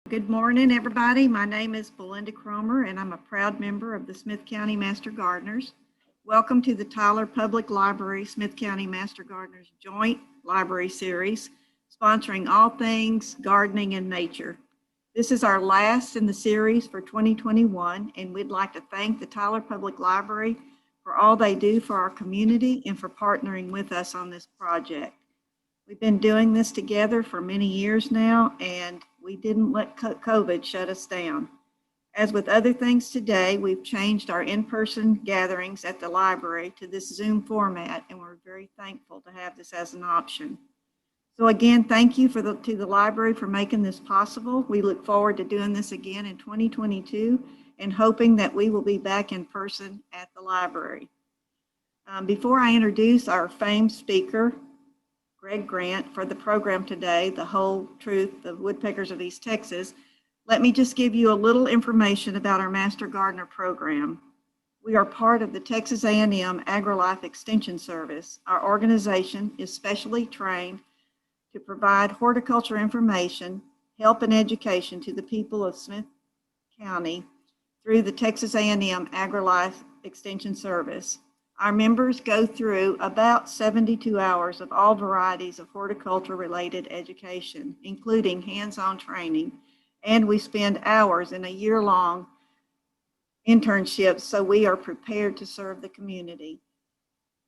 Good morning, everybody. My name is Belinda Cromer, and I'm a proud member of the Smith County Master Gardeners. Welcome to the Tyler Public Library Smith County Master Gardeners Joint Library Series, sponsoring all things gardening and nature. This is our last in the series for 2021, and we'd like to thank the Tyler Public Library for all they do for our community and for partnering with us on this project. We've been doing this together for many years now, and we didn't let COVID shut us down. As with other things today, we've changed our in-person gatherings at the library to this Zoom format, and we're very thankful to have this as an option. So again, thank you to the library for making this possible. We look forward to doing this again in 2022 and hoping that we will be back in person at the library. Before I introduce our famed speaker, Greg Grant, for the program today, The Whole Truth, the Woodpeckers of East Texas, let me just give you a little information about our Master Gardener program. We are part of the Texas A&M AgriLife Extension Service. Our organization is specially trained to provide horticulture information, help, and education to the people of Smith County through the Texas A&M AgriLife Extension Service. Our members go through about 72 hours of all varieties of horticulture-related education, including hands-on training, and we spend hours in a year-long internship so we are prepared to serve the community.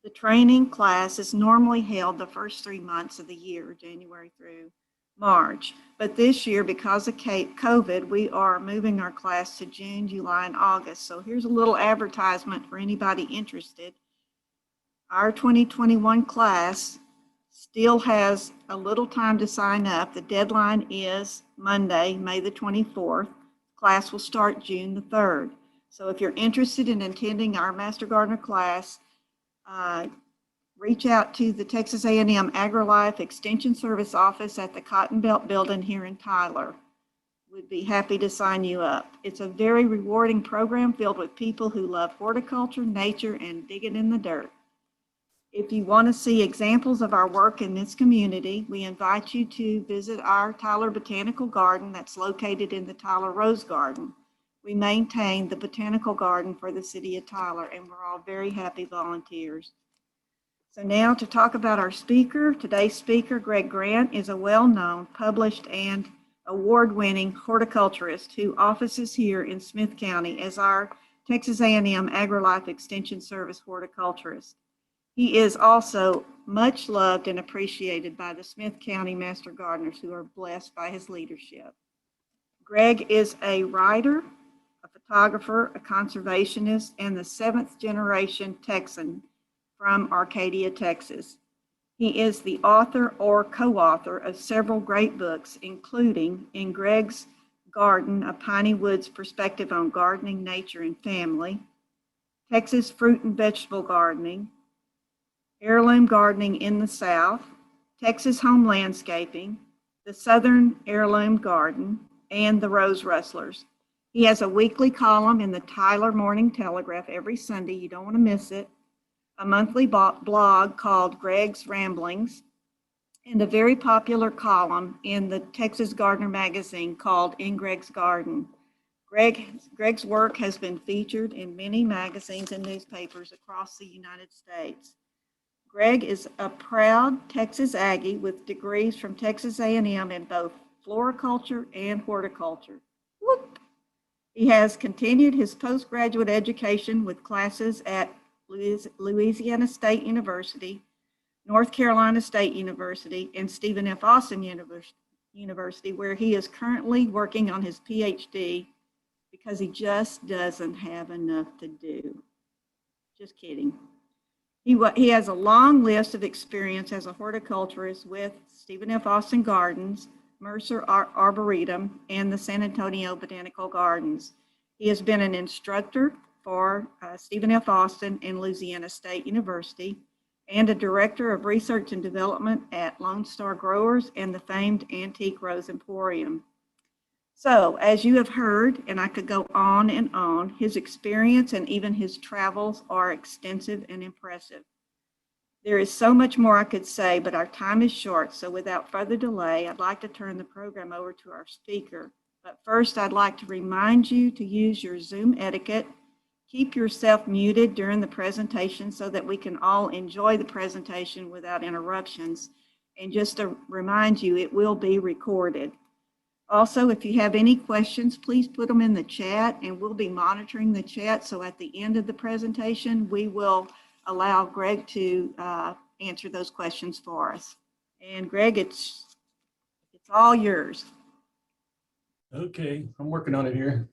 The training class is normally held the first 3 months of the year, January through March, but this year, because of COVID, we are moving our class to June, July, and August. So here's a little advertisement for anybody interested. Our 2021 class still has a little time to sign up. The deadline is Monday, May the 24th. Class will start June the 3rd. So if you're interested in attending our Master Gardener class, reach out to the Texas A&M AgriLife Extension Service office at the Cotton Belt Building here in Tyler. We'd be happy to sign you up. It's a very rewarding program filled with people who love horticulture, nature, and digging in the dirt. If you want to see examples of our work in this community, we invite you to visit our Tyler Botanical Garden that's located in the Tyler Rose Garden. We maintain the Botanical Garden for the city of Tyler, and we're all very happy volunteers. So now to talk about our speaker. Today's speaker, Greg Grant, is a well-known, published, and award-winning horticulturist who offices here in Smith County as our Texas A&M AgriLife Extension Service horticulturist. He is also much loved and appreciated by the Smith County Master Gardeners who are blessed by his leadership. Greg is a writer, a photographer, a conservationist, and the 7th generation Texan from Arcadia, Texas. He is the author or co-author of several great books, including In Greg's Garden, A Piney Woods Perspective on Gardening, Nature, and Family, Texas Fruit and Vegetable Gardening, Heirloom Gardening in the South, Texas Home Landscaping, the Southern Heirloom Garden, and the Rose Rustlers. He has a weekly column in the Tyler Morning Telegraph every Sunday. You don't want to miss it. A monthly blog called Greg's Ramblings, and a very popular column in the Texas Gardener magazine called In Greg's Garden. Greg's work has been featured in many magazines and newspapers across the United States. Greg is a proud Texas Aggie with degrees from Texas A&M in both floriculture and horticulture. Whoop. He has continued his postgraduate education with classes at Louisiana State University, North Carolina State University, and Stephen F. Austin University, where he is currently working on his PhD because he just doesn't have enough to do. Just kidding. He has a long list of experience as a horticulturist with Stephen F. Austin Gardens, Mercer Arboretum, and the San Antonio Botanical Gardens. He has been an instructor for Stephen F. Austin and Louisiana State University, and a director of research and development at Lone Star Growers and the famed Antique Rose Emporium. So, as you have heard, and I could go on and on, his experience and even his travels are extensive and impressive. There is so much more I could say, but our time is short, so without further delay, I'd like to turn the program over to our speaker, But first, I'd like to remind you to use your Zoom etiquette. Keep yourself muted during the presentation so that we can all enjoy the presentation without interruptions. And just to remind you, it will be recorded. Also, if you have any questions, please put them in the chat, and we'll be monitoring the chat. So at the end of the presentation, we will allow Greg to answer those questions for us. And Greg, it's all yours. Okay, I'm working on it here.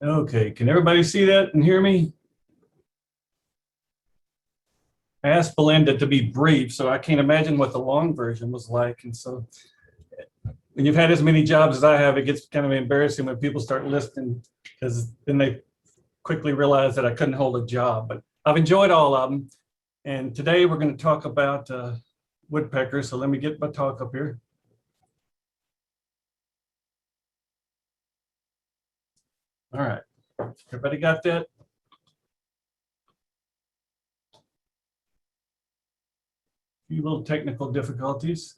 Okay, can everybody see that and hear me? I asked Belinda to be brief, so I can't imagine what the long version was like. And so when you've had as many jobs as I have, it gets kind of embarrassing when people start listening, because then they quickly realize that I couldn't hold a job. But I've enjoyed all of them. And today we're going to talk about woodpeckers. So let me get my talk up here. All right, everybody got that? A few little technical difficulties.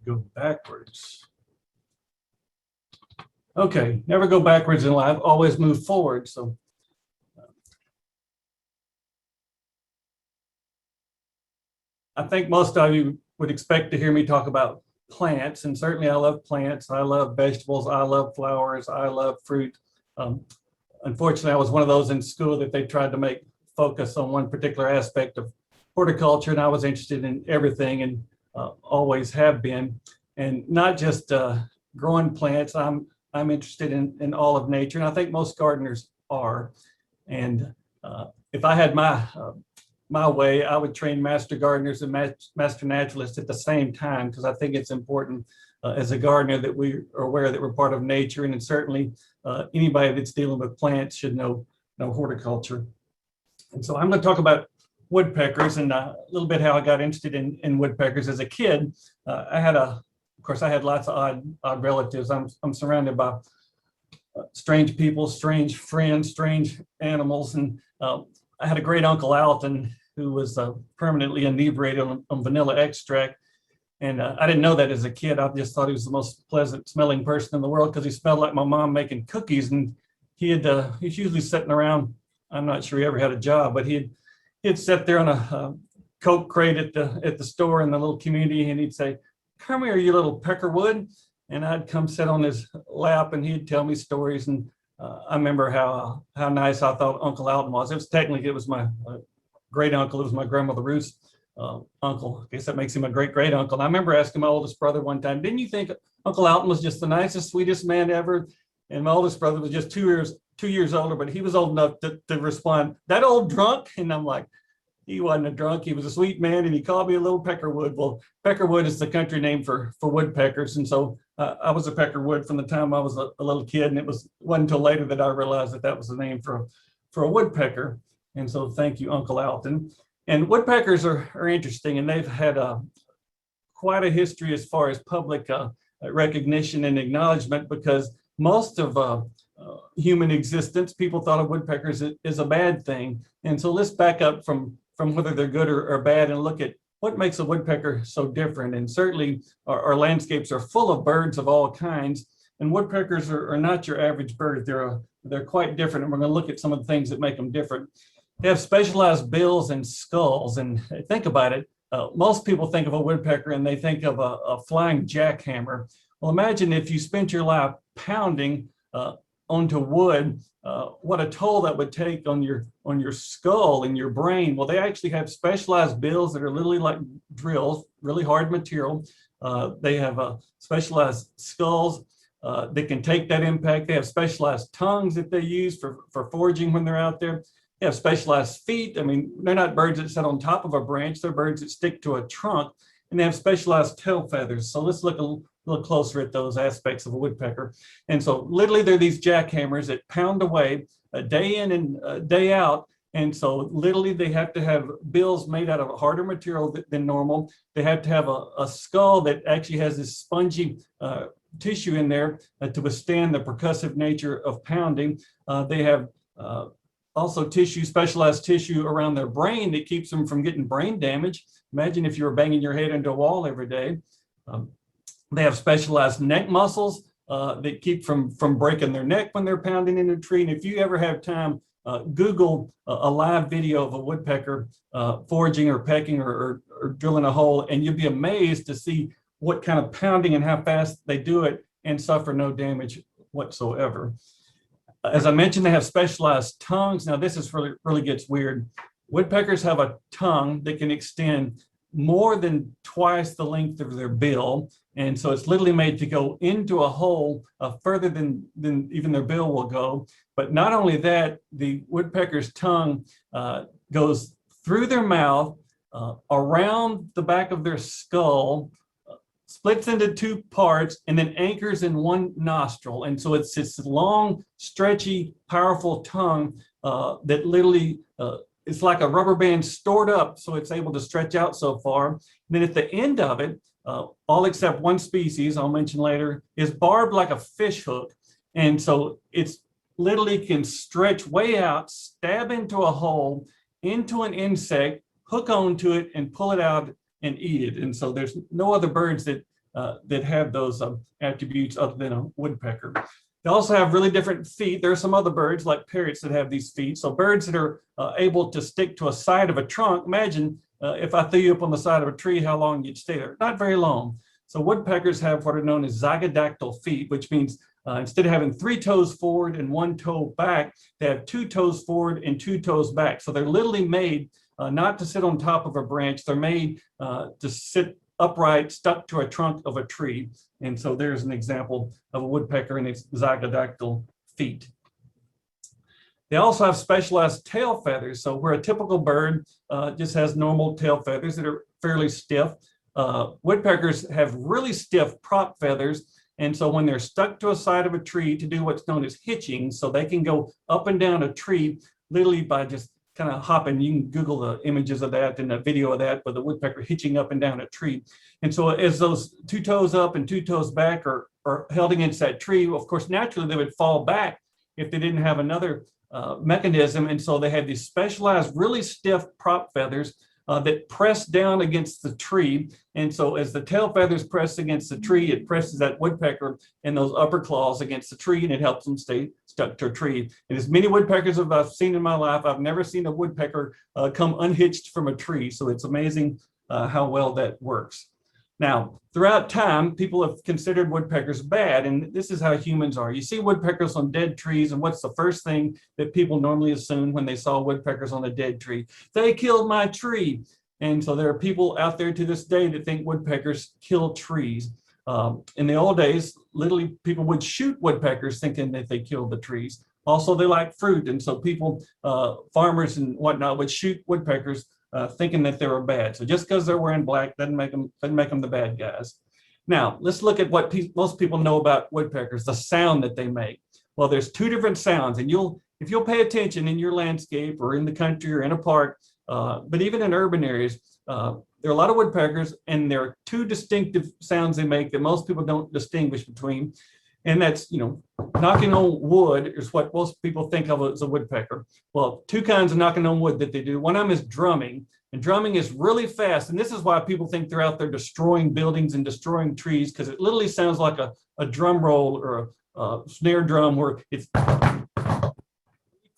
Go backwards. Okay, never go backwards in life, always move forward. So I think most of you would expect to hear me talk about plants, and certainly I love plants. I love vegetables, I love flowers, I love fruit. Unfortunately, I was one of those in school that they tried to make focus on one particular aspect of horticulture, and I was interested in everything, and always have been, and not just growing plants. I'm interested in all of nature, and I think most gardeners are. And if I had my way, I would train master gardeners and master naturalists at the same time, because I think it's important as a gardener that we are aware that we're part of nature, and certainly anybody that's dealing with plants should know horticulture. And so I'm going to talk about woodpeckers and a little bit how I got interested in woodpeckers as a kid. Of course, I had lots of odd relatives. I'm surrounded by strange people, strange friends, strange animals, and I had a great uncle Alton who was permanently inebriated on vanilla extract. And I didn't know that as a kid. I just thought he was the most pleasant smelling person in the world because he smelled like my mom making cookies. And he's usually sitting around. I'm not sure he ever had a job, but he'd sit there on a Coke crate at the store in the little community, and he'd say, "Come here, you little peckerwood." And I'd come sit on his lap, and he'd tell me stories. And I remember how nice I thought Uncle Alton was. It was my great uncle. It was my grandmother Ruth's uncle. I guess that makes him a great uncle. And I remember asking my oldest brother one time, "Didn't you think Uncle Alton was just the nicest, sweetest man ever?" And my oldest brother was just 2 years older, but he was old enough to respond, "That old drunk?" And I'm like, he wasn't a drunk. He was a sweet man, and he called me a little peckerwood. Well, peckerwood is the country name for woodpeckers. And so I was a peckerwood from the time I was a little kid, and it wasn't until later that I realized that was the name for a woodpecker. And so thank you, Uncle Alton. And woodpeckers are interesting, and they've had quite a history as far as public recognition and acknowledgement, because most of human existence, people thought of woodpeckers as a bad thing. And so let's back up from whether they're good or bad and look at what makes a woodpecker so different. And certainly our landscapes are full of birds of all kinds, and woodpeckers are not your average bird. They're quite different, and we're going to look at some of the things that make them different. They have specialized bills and skulls, and think about it. Most people think of a woodpecker and they think of a flying jackhammer. Well, imagine if you spent your life pounding onto wood, what a toll that would take on your skull and your brain. Well, they actually have specialized bills that are literally like drills, really hard material. They have specialized skulls that can take that impact. They have specialized tongues that they use for foraging when they're out there. They have specialized feet. I mean, they're not birds that sit on top of a branch. They're birds that stick to a trunk, and they have specialized tail feathers. So let's look a look closer at those aspects of a woodpecker. And so literally they're these jackhammers that pound away day in and day out. And so literally they have to have bills made out of a harder material than normal. They have to have a skull that actually has this spongy tissue in there to withstand the percussive nature of pounding. They have also specialized tissue around their brain that keeps them from getting brain damage. Imagine if you were banging your head into a wall every day. They have specialized neck muscles that keep from breaking their neck when they're pounding in a tree. And if you ever have time, Google a live video of a woodpecker foraging or pecking or drilling a hole, and you'll be amazed to see what kind of pounding and how fast they do it and suffer no damage whatsoever. As I mentioned, they have specialized tongues. Now this is really gets weird. Woodpeckers have a tongue that can extend more than twice the length of their bill. And so it's literally made to go into a hole further than even their bill will go. But not only that, the woodpecker's tongue goes through their mouth, around the back of their skull, splits into two parts, and then anchors in one nostril. And so it's this long, stretchy, powerful tongue that literally it's like a rubber band stored up, so it's able to stretch out so far. And then at the end of it, all except one species I'll mention later, is barbed like a fish hook. And so it's literally can stretch way out, stab into a hole, into an insect, hook onto it, and pull it out and eat it. And so there's no other birds that have those attributes other than a woodpecker. They also have really different feet. There are some other birds like parrots that have these feet. So birds that are able to stick to a side of a trunk. Imagine if I threw you up on the side of a tree, how long you'd stay there? Not very long. So woodpeckers have what are known as zygodactyl feet, which means instead of having 3 toes forward and 1 toe back, they have 2 toes forward and 2 toes back. So they're literally made not to sit on top of a branch. They're made to sit upright, stuck to a trunk of a tree. And so there's an example of a woodpecker and its zygodactyl feet. They also have specialized tail feathers. So where a typical bird just has normal tail feathers that are fairly stiff, woodpeckers have really stiff prop feathers. And so when they're stuck to a side of a tree to do what's known as hitching, so they can go up and down a tree literally by just kind of hopping. You can Google the images of that and a video of that with the woodpecker hitching up and down a tree. And so as those 2 toes up and 2 toes back are held against that tree, of course, naturally they would fall back if they didn't have another mechanism. And so they have these specialized, really stiff prop feathers that press down against the tree. And so as the tail feathers press against the tree, it presses that woodpecker and those upper claws against the tree, and it helps them stay stuck to a tree. And as many woodpeckers as I've seen in my life, I've never seen a woodpecker come unhitched from a tree. So it's amazing how well that works. Now, throughout time, people have considered woodpeckers bad, and this is how humans are. You see woodpeckers on dead trees, and what's the first thing that people normally assume when they saw woodpeckers on a dead tree? They killed my tree. And so there are people out there to this day that think woodpeckers kill trees. In the old days, literally people would shoot woodpeckers thinking that they killed the trees. Also, they like fruit, and so people, farmers and whatnot, would shoot woodpeckers thinking that they were bad. So just because they're wearing black doesn't make them the bad guys. Now, let's look at what most people know about woodpeckers, the sound that they make. Well, there's 2 different sounds, and if you'll pay attention in your landscape or in the country or in a park, but even in urban areas, there are a lot of woodpeckers, and there are 2 distinctive sounds they make that most people don't distinguish between. And that's, knocking on wood is what most people think of as a woodpecker. Well, 2 kinds of knocking on wood that they do. One of them is drumming, and drumming is really fast. And this is why people think they're out there destroying buildings and destroying trees, because it literally sounds like a drum roll or a snare drum where it's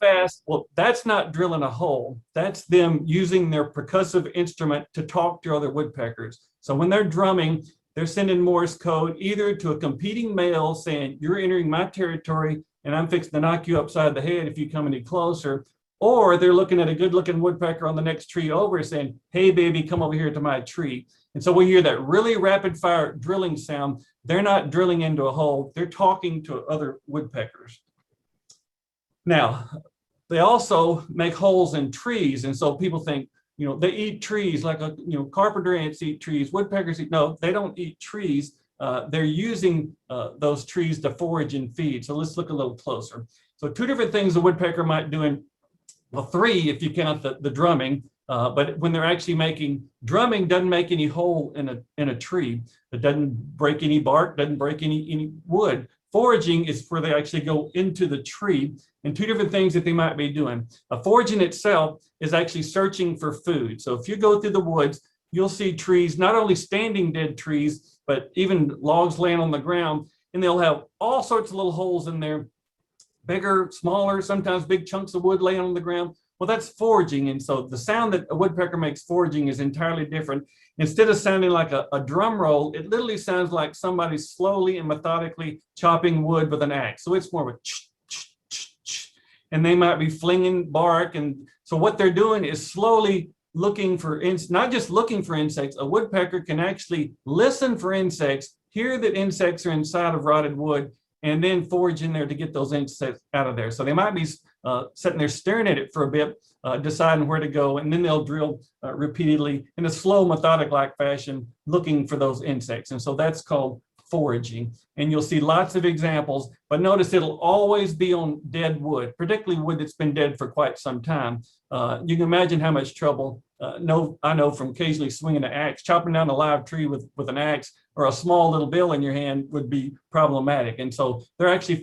fast. Well, that's not drilling a hole. That's them using their percussive instrument to talk to other woodpeckers. So when they're drumming, they're sending Morse code either to a competing male saying, you're entering my territory and I'm fixing to knock you upside the head if you come any closer, or they're looking at a good looking woodpecker on the next tree over saying, hey baby, come over here to my tree. And so we hear that really rapid fire drilling sound. They're not drilling into a hole, they're talking to other woodpeckers. Now, they also make holes in trees. And so people think, they eat trees like carpenter ants eat trees, woodpeckers eat. No, they don't eat trees. they're using those trees to forage and feed. So let's look a little closer. So two different things a woodpecker might do in, well, three if you count the drumming. But when they're actually making, drumming doesn't make any hole in a tree. It doesn't break any bark, doesn't break any wood. Foraging is where they actually go into the tree, and two different things that they might be doing. Foraging itself is actually searching for food. So if you go through the woods, you'll see trees, not only standing dead trees, but even logs laying on the ground, and they'll have all sorts of little holes in there, bigger, smaller, sometimes big chunks of wood laying on the ground. Well, that's foraging. And so the sound that a woodpecker makes foraging is entirely different. Instead of sounding like a drum roll, it literally sounds like somebody slowly and methodically chopping wood with an axe. So it's more of a ch, ch, ch, ch, and they might be flinging bark. And so what they're doing is slowly looking for, not just looking for insects. A woodpecker can actually listen for insects, hear that insects are inside of rotted wood, and then forage in there to get those insects out of there. So they might be sitting there staring at it for a bit, deciding where to go, and then they'll drill repeatedly in a slow, methodic-like fashion, looking for those insects. And so that's called foraging. And you'll see lots of examples, but notice it'll always be on dead wood, particularly wood that's been dead for quite some time. You can imagine how much trouble, I know from occasionally swinging an axe, chopping down a live tree with an axe or a small little bill in your hand would be problematic. And so they're actually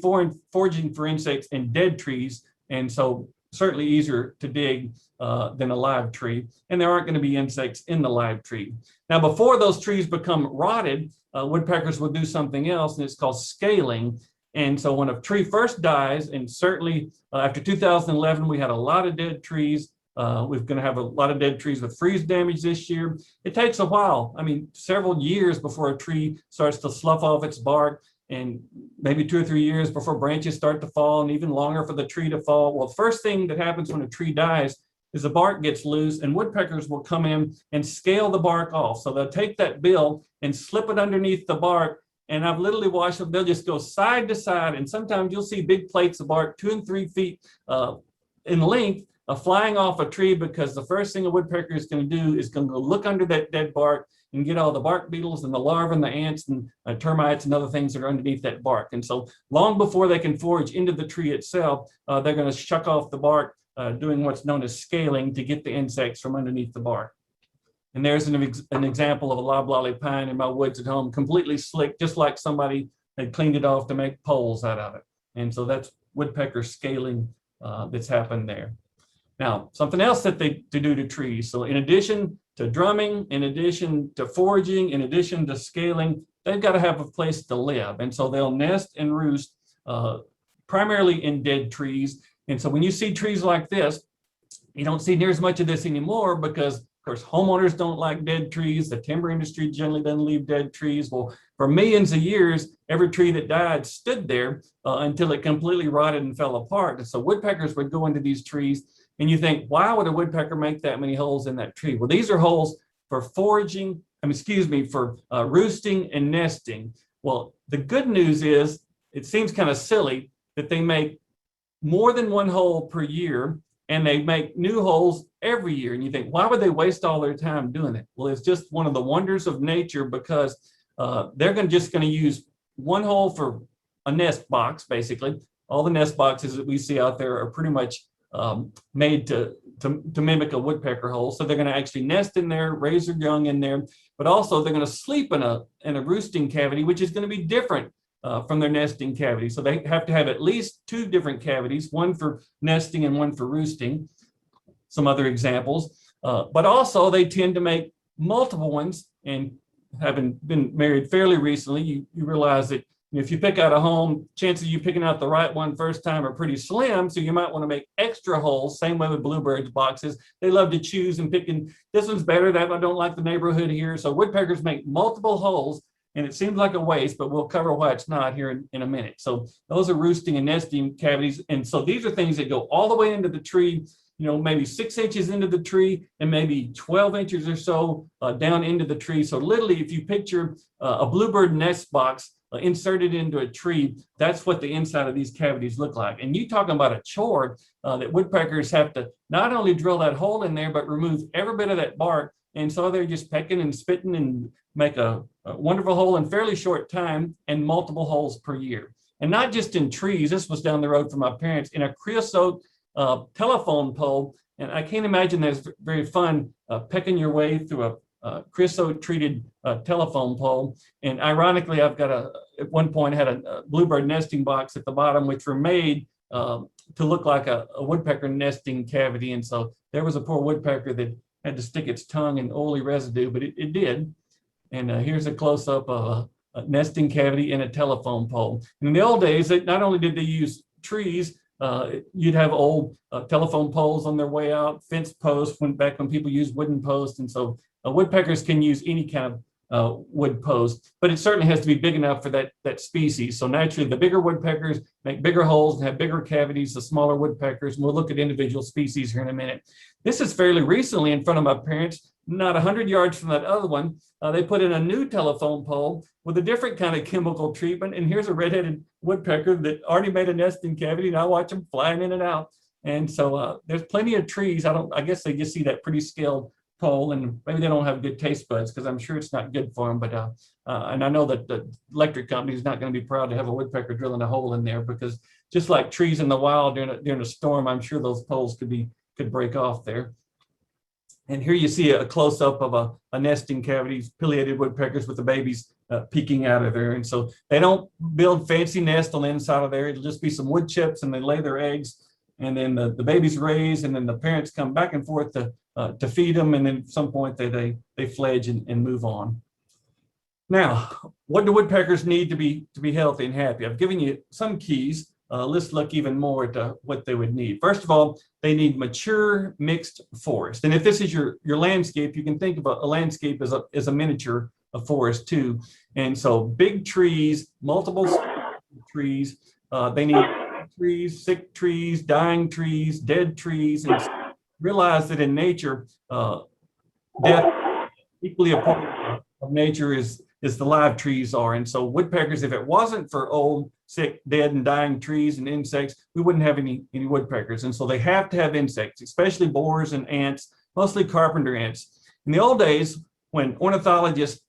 foraging for insects in dead trees. And so certainly easier to dig than a live tree. And there aren't going to be insects in the live tree. Now, before those trees become rotted, woodpeckers will do something else, and it's called scaling. And so when a tree first dies, and certainly after 2011, we had a lot of dead trees. We're going to have a lot of dead trees with freeze damage this year. It takes a while, I mean, several years before a tree starts to slough off its bark, and maybe 2 or 3 years before branches start to fall, and even longer for the tree to fall. Well, first thing that happens when a tree dies is the bark gets loose, and woodpeckers will come in and scale the bark off. So they'll take that bill and slip it underneath the bark. And I've literally watched them, they'll just go side to side. And sometimes you'll see big plates of bark 2 and 3 feet in length flying off a tree, because the first thing a woodpecker is going to do is going to go look under that dead bark and get all the bark beetles and the larvae and the ants and termites and other things that are underneath that bark. And so long before they can forage into the tree itself, they're going to shuck off the bark, doing what's known as scaling to get the insects from underneath the bark. And there's an example of a loblolly pine in my woods at home, completely slick, just like somebody had cleaned it off to make poles out of it. And so that's woodpecker scaling that's happened there. Now, something else that they do to trees. So in addition to drumming, in addition to foraging, in addition to scaling, they've got to have a place to live. And so they'll nest and roost primarily in dead trees. And so when you see trees like this, you don't see near as much of this anymore, because of course, homeowners don't like dead trees. The timber industry generally doesn't leave dead trees. Well, for millions of years, every tree that died stood there until it completely rotted and fell apart. And so woodpeckers would go into these trees, and you think, why would a woodpecker make that many holes in that tree? Well, these are holes for foraging, for roosting and nesting. Well, the good news is, it seems kind of silly that they make more than one hole per year, and they make new holes every year. And you think, why would they waste all their time doing it? Well, it's just one of the wonders of nature, because they're just going to use one hole for a nest box, basically. All the nest boxes that we see out there are pretty much made to mimic a woodpecker hole. So they're going to actually nest in there, raise their young in there, but also they're going to sleep in a roosting cavity, which is going to be different from their nesting cavity. So they have to have at least 2 different cavities, one for nesting and one for roosting. Some other examples, but also they tend to make multiple ones. And having been married fairly recently, you realize that if you pick out a home, chances of you picking out the right one first time are pretty slim. So you might want to make extra holes. Same way with bluebirds boxes. They love to choose and pick, and this one's better, that I don't like the neighborhood here. So woodpeckers make multiple holes, and it seems like a waste, but we'll cover why it's not here in a minute. So those are roosting and nesting cavities. And so these are things that go all the way into the tree, maybe 6 inches into the tree and maybe 12 inches or so down into the tree. So literally, if you picture a bluebird nest box inserted into a tree, that's what the inside of these cavities look like. And you talking about a chore that woodpeckers have to not only drill that hole in there, but remove every bit of that bark and so they're just pecking and spitting and make a wonderful hole in fairly short time and multiple holes per year. And not just in trees. This was down the road from my parents in a creosote telephone pole. And I can't imagine that's very fun pecking your way through a creosote treated telephone pole. And ironically, I've got at one point had a bluebird nesting box at the bottom, which were made to look like a woodpecker nesting cavity. And so there was a poor woodpecker that had to stick its tongue in oily residue, but it did. And here's a close-up of a nesting cavity in a telephone pole. And in the old days, not only did they use trees, you'd have old telephone poles on their way out, fence posts, back when people used wooden posts. And so woodpeckers can use any kind of wood post, but it certainly has to be big enough for that species. So naturally, the bigger woodpeckers make bigger holes and have bigger cavities, the smaller woodpeckers, and we'll look at individual species here in a minute. This is fairly recently in front of my parents, not 100 yards from that other one. They put in a new telephone pole with a different kind of chemical treatment. And here's a red-headed woodpecker that already made a nesting cavity, and I watch them flying in and out. And so there's plenty of trees. I guess they just see that pretty scaled pole, and maybe they don't have good taste buds because I'm sure it's not good for them. But and I know that the electric company is not going to be proud to have a woodpecker drilling a hole in there, because just like trees in the wild during a storm, I'm sure those poles could break off there. And here you see a close-up of a nesting cavity, pileated woodpeckers with the babies peeking out of there. And so they don't build fancy nests on the inside of there. It'll just be some wood chips, and they lay their eggs, and then the babies raise, and then the parents come back and forth to feed them, and then at some point they fledge and move on. Now, what do woodpeckers need to be healthy and happy? I've given you some keys. Let's look even more at what they would need. First of all, they need mature mixed forest. And if this is your landscape, you can think of a landscape as a miniature of forest too. And so big trees, multiple trees, they need trees, sick trees, dying trees, dead trees, and realize that in nature, death equally a part of nature is the live trees are. And so woodpeckers, if it wasn't for old, sick, dead, and dying trees and insects, we wouldn't have any woodpeckers. And so they have to have insects, especially borers and ants, mostly carpenter ants. In the old days, when ornithologists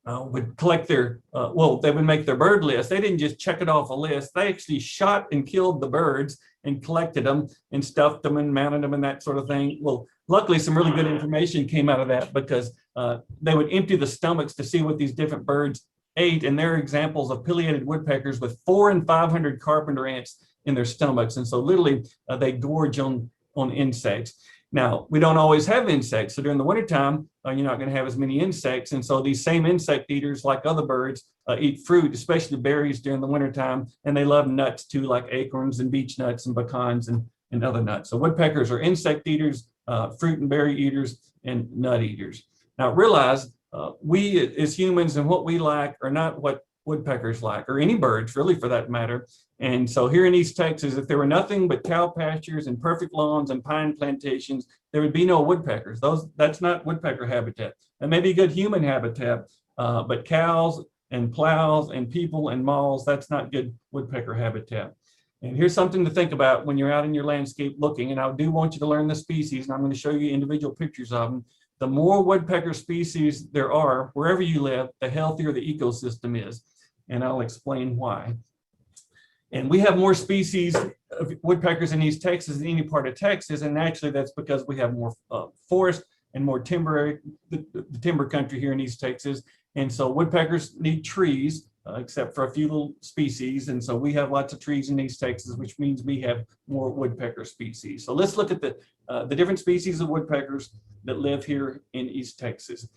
would collect they would make their bird list. They didn't just check it off a list. They actually shot and killed the birds and collected them and stuffed them and mounted them and that sort of thing. Well, luckily, some really good information came out of that, because they would empty the stomachs to see what these different birds ate. And there are examples of pileated woodpeckers with 400 and 500 carpenter ants in their stomachs. And so literally they gorge on insects. Now, we don't always have insects. So during the wintertime, you're not going to have as many insects. And so these same insect eaters, like other birds, eat fruit, especially berries during the wintertime. And they love nuts too, like acorns and beech nuts and pecans and other nuts. So woodpeckers are insect eaters, fruit and berry eaters, and nut eaters. Now, realize we as humans and what we like are not what woodpeckers like, or any birds really for that matter. And so here in East Texas, if there were nothing but cow pastures and perfect lawns and pine plantations, there would be no woodpeckers. That's not woodpecker habitat. That may be good human habitat, but cows and plows and people and malls, that's not good woodpecker habitat. And here's something to think about when you're out in your landscape looking, and I do want you to learn the species, and I'm going to show you individual pictures of them. The more woodpecker species there are, wherever you live, the healthier the ecosystem is. And I'll explain why. And we have more species of woodpeckers in East Texas than any part of Texas. And actually that's because we have more forest and more timber, the timber country here in East Texas. And so woodpeckers need trees, except for a few little species. And so we have lots of trees in East Texas, which means we have more woodpecker species. So let's look at the different species of woodpeckers that live here in East Texas.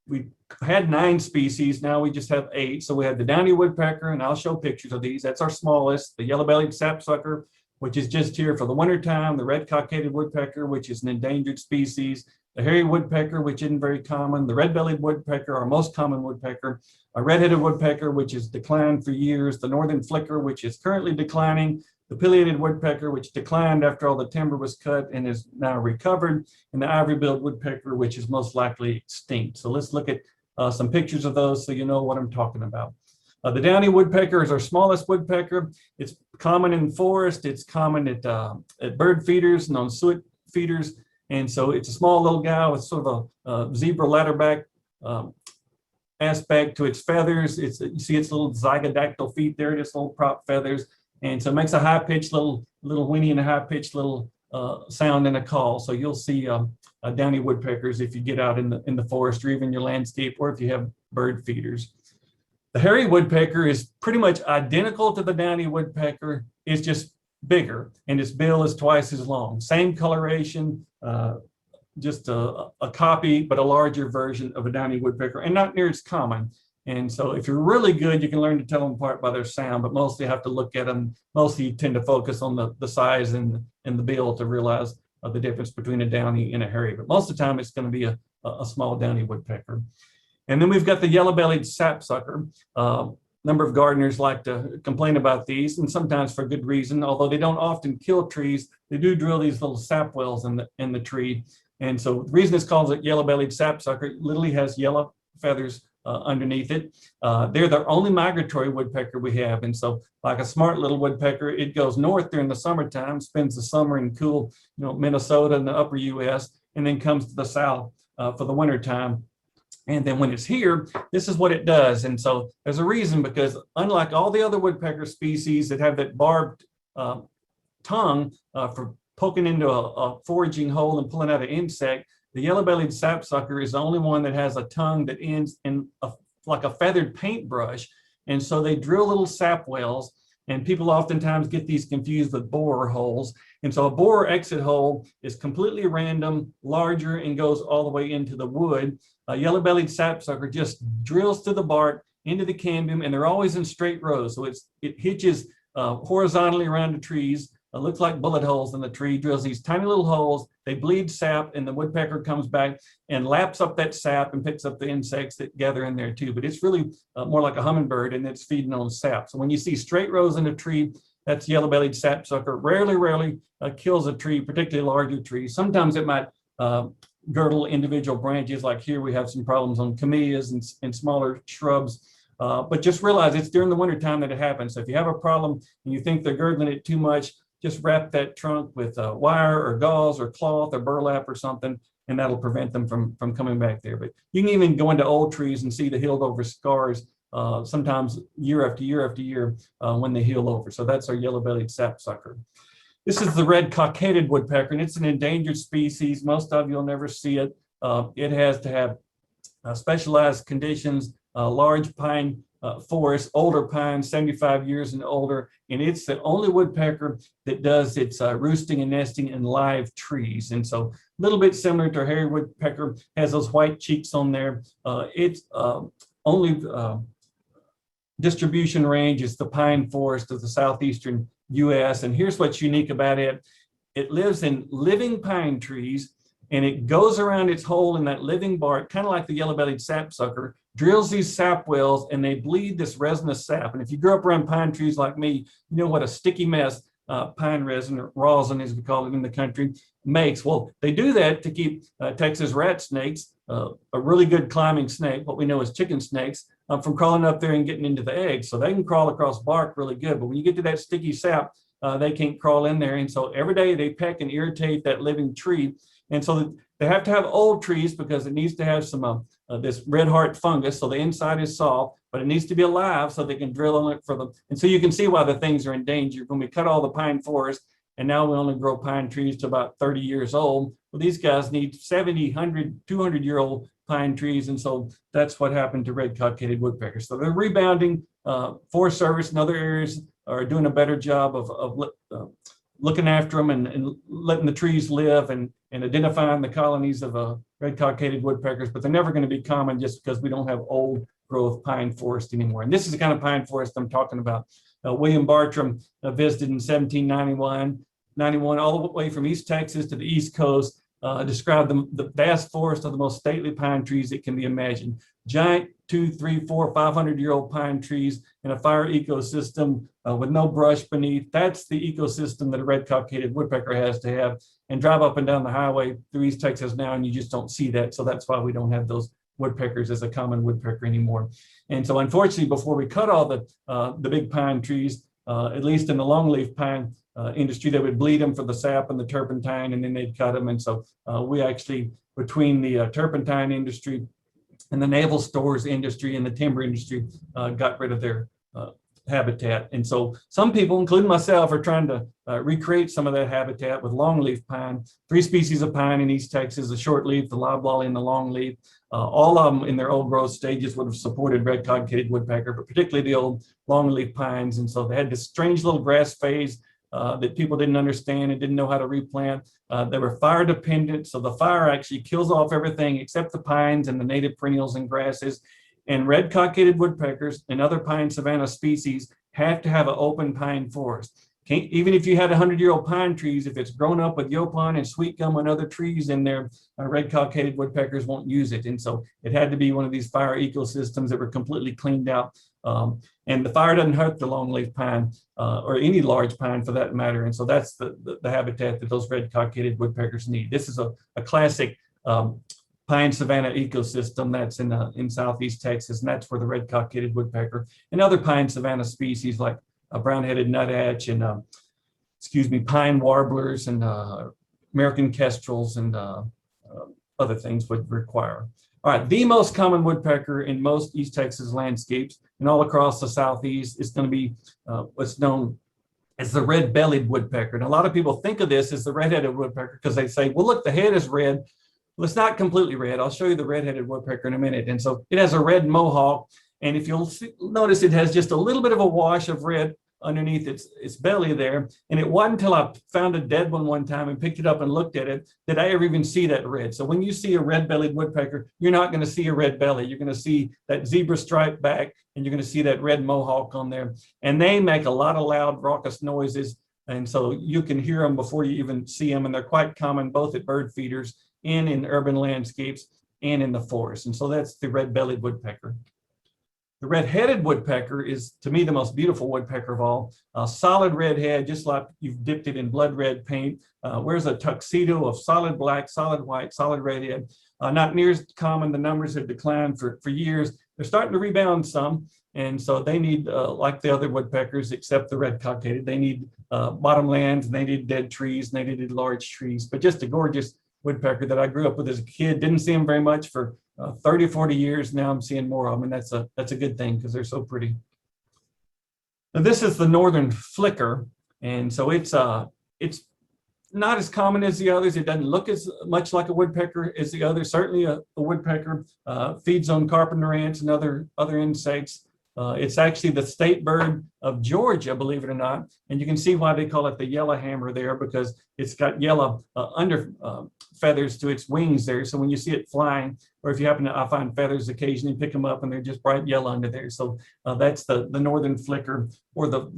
We had 9 species, now we just have 8. So we have the downy woodpecker, and I'll show pictures of these. That's our smallest. The yellow-bellied sapsucker, which is just here for the wintertime. The red cockaded woodpecker, which is an endangered species. The hairy woodpecker, which isn't very common. The red-bellied woodpecker, our most common woodpecker. A red-headed woodpecker, which has declined for years. The northern flicker, which is currently declining. The pileated woodpecker, which declined after all the timber was cut and is now recovered, and the ivory-billed woodpecker, which is most likely extinct. So let's look at some pictures of those so you know what I'm talking about. The downy woodpecker is our smallest woodpecker. It's common in forest. It's common at bird feeders and on suet feeders. And so it's a small little guy with sort of a zebra ladderback aspect to its feathers. You see its little zygodactyl feet there, just little prop feathers. And so it makes a high-pitched little whinny and a high-pitched little sound and a call. So you'll see downy woodpeckers if you get out in the forest or even your landscape, or if you have bird feeders. The hairy woodpecker is pretty much identical to the downy woodpecker. It's just bigger, and its bill is twice as long. Same coloration, just a copy, but a larger version of a downy woodpecker, and not near as common. And so if you're really good, you can learn to tell them apart by their sound, but mostly you have to look at them. Mostly you tend to focus on the size and the bill to realize the difference between a downy and a hairy. But most of the time, it's going to be a small downy woodpecker. And then we've got the yellow-bellied sapsucker. Number of gardeners like to complain about these, and sometimes for good reason. Although they don't often kill trees, they do drill these little sap wells in the tree. And so the reason it's called a yellow-bellied sapsucker, it literally has yellow feathers underneath it. They're the only migratory woodpecker we have. And so like a smart little woodpecker, it goes north during the summertime, spends the summer in cool, Minnesota and the upper US, and then comes to the south for the wintertime. And then when it's here, this is what it does. And so there's a reason, because unlike all the other woodpecker species that have that barbed tongue for poking into a foraging hole and pulling out an insect, the yellow-bellied sapsucker is the only one that has a tongue that ends in like a feathered paintbrush. And so they drill little sap wells, and people oftentimes get these confused with borer holes. And so a borer exit hole is completely random, larger, and goes all the way into the wood. A yellow-bellied sapsucker just drills through the bark into the cambium, and they're always in straight rows. So it hitches horizontally around the trees. It looks like bullet holes in the tree, drills these tiny little holes. They bleed sap, and the woodpecker comes back and laps up that sap and picks up the insects that gather in there too. But it's really more like a hummingbird, and it's feeding on sap. So when you see straight rows in a tree, that's yellow-bellied sapsucker. Rarely kills a tree, particularly larger trees. Sometimes it might girdle individual branches. Like here, we have some problems on camellias and smaller shrubs. But just realize it's during the wintertime that it happens. So if you have a problem and you think they're girdling it too much, just wrap that trunk with wire or gauze or cloth or burlap or something, and that'll prevent them from coming back there. But you can even go into old trees and see the healed over scars sometimes year after year after year when they heal over. So that's our yellow-bellied sapsucker. This is the red cockaded woodpecker, and it's an endangered species. Most of you'll never see it. It has to have specialized conditions, large pine forest, older pine, 75 years and older, and it's the only woodpecker that does its roosting and nesting in live trees. And so a little bit similar to a hairy woodpecker, has those white cheeks on there. Its only distribution range is the pine forest of the southeastern US. And here's what's unique about it. It lives in living pine trees, and it goes around its hole in that living bark, kind of like the yellow-bellied sapsucker, drills these sap wells, and they bleed this resinous sap. And if you grew up around pine trees like me, you know what a sticky mess pine resin, or rosin as we call it in the country, makes. Well, they do that to keep Texas rat snakes, a really good climbing snake, what we know as chicken snakes, from crawling up there and getting into the eggs. So they can crawl across bark really good, but when you get to that sticky sap, they can't crawl in there. And so every day they peck and irritate that living tree. And so they have to have old trees because it needs to have some this red heart fungus, so the inside is soft, but it needs to be alive so they can drill on it for them. And so you can see why the things are in danger. When we cut all the pine forest, and now we only grow pine trees to about 30 years old, well, these guys need 70, 100, 200-year-old pine trees. And so that's what happened to red cockaded woodpeckers. So they're rebounding. Forest Service and other areas are doing a better job of looking after them and letting the trees live and identifying the colonies of red cockaded woodpeckers, but they're never going to be common just because we don't have old growth pine forest anymore. And this is the kind of pine forest I'm talking about. William Bartram visited in 1791, all the way from East Texas to the East Coast, described the vast forest of the most stately pine trees that can be imagined. Giant 200, 300, 400, 500-year-old pine trees in a fire ecosystem with no brush beneath. That's the ecosystem that a red cockaded woodpecker has to have. And drive up and down the highway through East Texas now, and you just don't see that. So that's why we don't have those woodpeckers as a common woodpecker anymore. And so unfortunately, before we cut all the big pine trees, at least in the longleaf pine industry. They would bleed them for the sap and the turpentine, and then they'd cut them. And so we actually, between the turpentine industry and the naval stores industry and the timber industry, got rid of their habitat. And so some people, including myself, are trying to recreate some of that habitat with longleaf pine. 3 species of pine in East Texas: the shortleaf, the loblolly, and the longleaf. All of them in their old growth stages would have supported red-cockaded woodpecker, but particularly the old longleaf pines. And so they had this strange little grass phase that people didn't understand and didn't know how to replant. They were fire dependent, so the fire actually kills off everything except the pines and the native perennials and grasses. And red-cockaded woodpeckers and other pine savanna species have to have an open pine forest. Even if you had 100-year-old pine trees, if it's grown up with yaupon and sweet gum and other trees in there, red-cockaded woodpeckers won't use it. And so it had to be one of these fire ecosystems that were completely cleaned out. And the fire doesn't hurt the longleaf pine or any large pine for that matter. And so that's the habitat that those red-cockaded woodpeckers need. This is a classic pine savanna ecosystem that's in southeast Texas, and that's where the red-cockaded woodpecker and other pine savanna species like brown-headed nuthatch and pine warblers and American kestrels and other things would require. All right, the most common woodpecker in most East Texas landscapes and all across the southeast is going to be what's known as the red-bellied woodpecker. And a lot of people think of this as the red-headed woodpecker because they say, well, look, the head is red. Well, it's not completely red. I'll show you the red-headed woodpecker in a minute. And so it has a red mohawk. And if you'll notice, it has just a little bit of a wash of red underneath its belly there. And it wasn't until I found a dead one time and picked it up and looked at it that I ever even see that red. So when you see a red-bellied woodpecker, you're not going to see a red belly. You're going to see that zebra stripe back, and you're going to see that red mohawk on there. And they make a lot of loud, raucous noises. And so you can hear them before you even see them. And they're quite common both at bird feeders and in urban landscapes and in the forest. And so that's the red-bellied woodpecker. The red-headed woodpecker is, to me, the most beautiful woodpecker of all. A solid red head, just like you've dipped it in blood red paint. Wears a tuxedo of solid black, solid white, solid red head. Not near as common. The numbers have declined for years. They're starting to rebound some. And so they need, like the other woodpeckers, except the red-cockaded, they need bottomlands, they need dead trees, and they needed large trees. But just a gorgeous woodpecker that I grew up with as a kid. Didn't see them very much for 30, 40 years. Now I'm seeing more of them, and that's a good thing because they're so pretty. Now this is the northern flicker, and so it's not as common as the others. It doesn't look as much like a woodpecker as the others. Certainly a woodpecker feeds on carpenter ants and other insects. It's actually the state bird of Georgia, believe it or not. And you can see why they call it the yellowhammer there, because it's got yellow under feathers to its wings there. So when you see it flying, or if you happen to, I find feathers occasionally, pick them up and they're just bright yellow under there. So that's the northern flicker, or a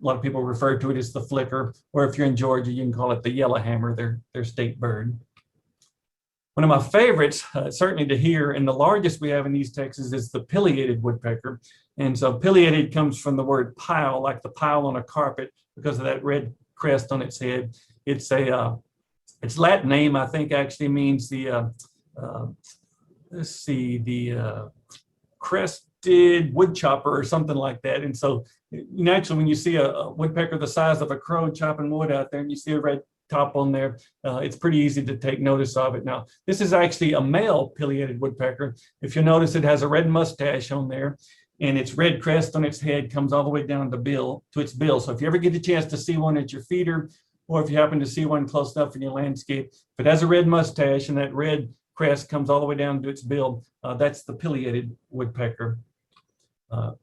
lot of people refer to it as the flicker, or if you're in Georgia, you can call it the yellowhammer, their state bird. One of my favorites, certainly to hear, and the largest we have in East Texas, is the pileated woodpecker. And so pileated comes from the word pile, like the pile on a carpet, because of that red crest on its head. It's its Latin name, I think, actually means the crested woodchopper or something like that. And so naturally, when you see a woodpecker the size of a crow chopping wood out there, and you see a red top on there, it's pretty easy to take notice of it. Now, this is actually a male pileated woodpecker. If you notice, it has a red mustache on there, and its red crest on its head comes all the way down to its bill. So if you ever get a chance to see one at your feeder, or if you happen to see one close enough in your landscape, if it has a red mustache and that red crest comes all the way down to its bill, that's the pileated woodpecker.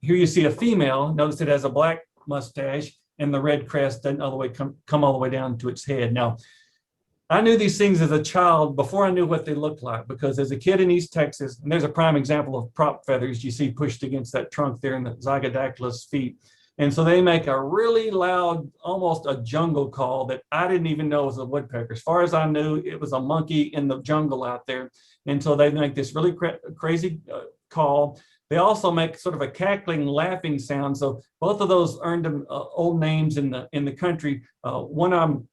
Here you see a female. Notice it has a black mustache, and the red crest doesn't all the way come all the way down to its head. Now, I knew these things as a child before I knew what they looked like, because as a kid in East Texas, and there's a prime example of prop feathers you see pushed against that trunk there in the Zygodactylus feet. And so they make a really loud, almost a jungle call that I didn't even know was a woodpecker. As far as I knew, it was a monkey in the jungle out there. And so they make this really crazy call. They also make sort of a cackling, laughing sound. So both of those earned them old names in the country. One of them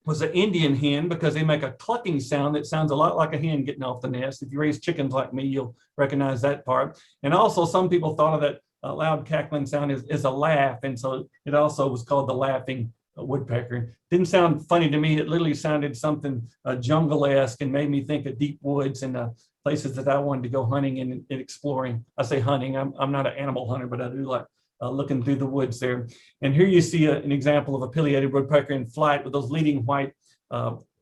was an Indian hen, because they make a clucking sound that sounds a lot like a hen getting off the nest. If you raise chickens like me, you'll recognize that part. And also, some people thought of that loud cackling sound as a laugh, and so it also was called the laughing woodpecker. Didn't sound funny to me. It literally sounded something jungle-esque and made me think of deep woods and places that I wanted to go hunting and exploring. I say hunting, I'm not an animal hunter, but I do like looking through the woods there. And here you see an example of a pileated woodpecker in flight with those leading white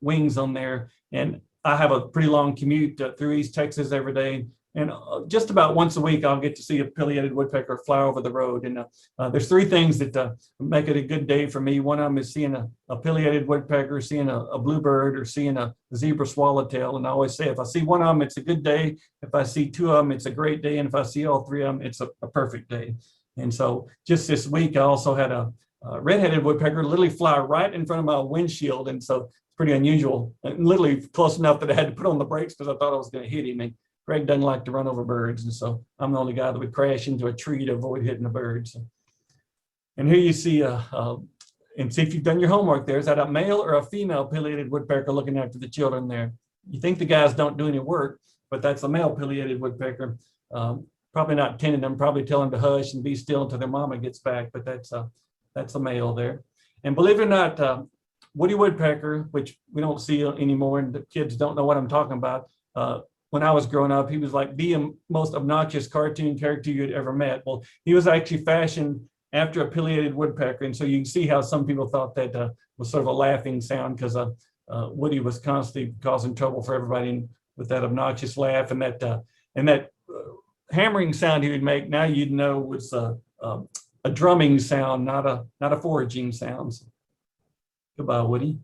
wings on there. And I have a pretty long commute through East Texas every day. And just about once a week, I'll get to see a pileated woodpecker fly over the road. And there's three things that make it a good day for me. One of them is seeing a pileated woodpecker, seeing a bluebird, or seeing a zebra swallowtail. And I always say, if I see one of them, it's a good day. If I see two of them, it's a great day. And if I see all three of them, it's a perfect day. And so just this week, I also had a red-headed woodpecker literally fly right in front of my windshield. And so it's pretty unusual, and literally close enough that I had to put on the brakes because I thought I was going to hit him. And Greg doesn't like to run over birds, and so I'm the only guy that would crash into a tree to avoid hitting the birds. And here you see, and see if you've done your homework there. Is that a male or a female pileated woodpecker looking after the children there? You think the guys don't do any work, but that's a male pileated woodpecker. Probably not tending them, probably telling them to hush and be still until their mama gets back, but that's a male there. And believe it or not, woody woodpecker, which we don't see anymore, and the kids don't know what I'm talking about. When I was growing up, he was like the most obnoxious cartoon character you'd ever met. Well, he was actually fashioned after a pileated woodpecker. And so you can see how some people thought that was sort of a laughing sound, because Woody was constantly causing trouble for everybody with that obnoxious laugh, and that hammering sound he would make. Now you'd know was a drumming sound, not a foraging sound. So, goodbye, Woody.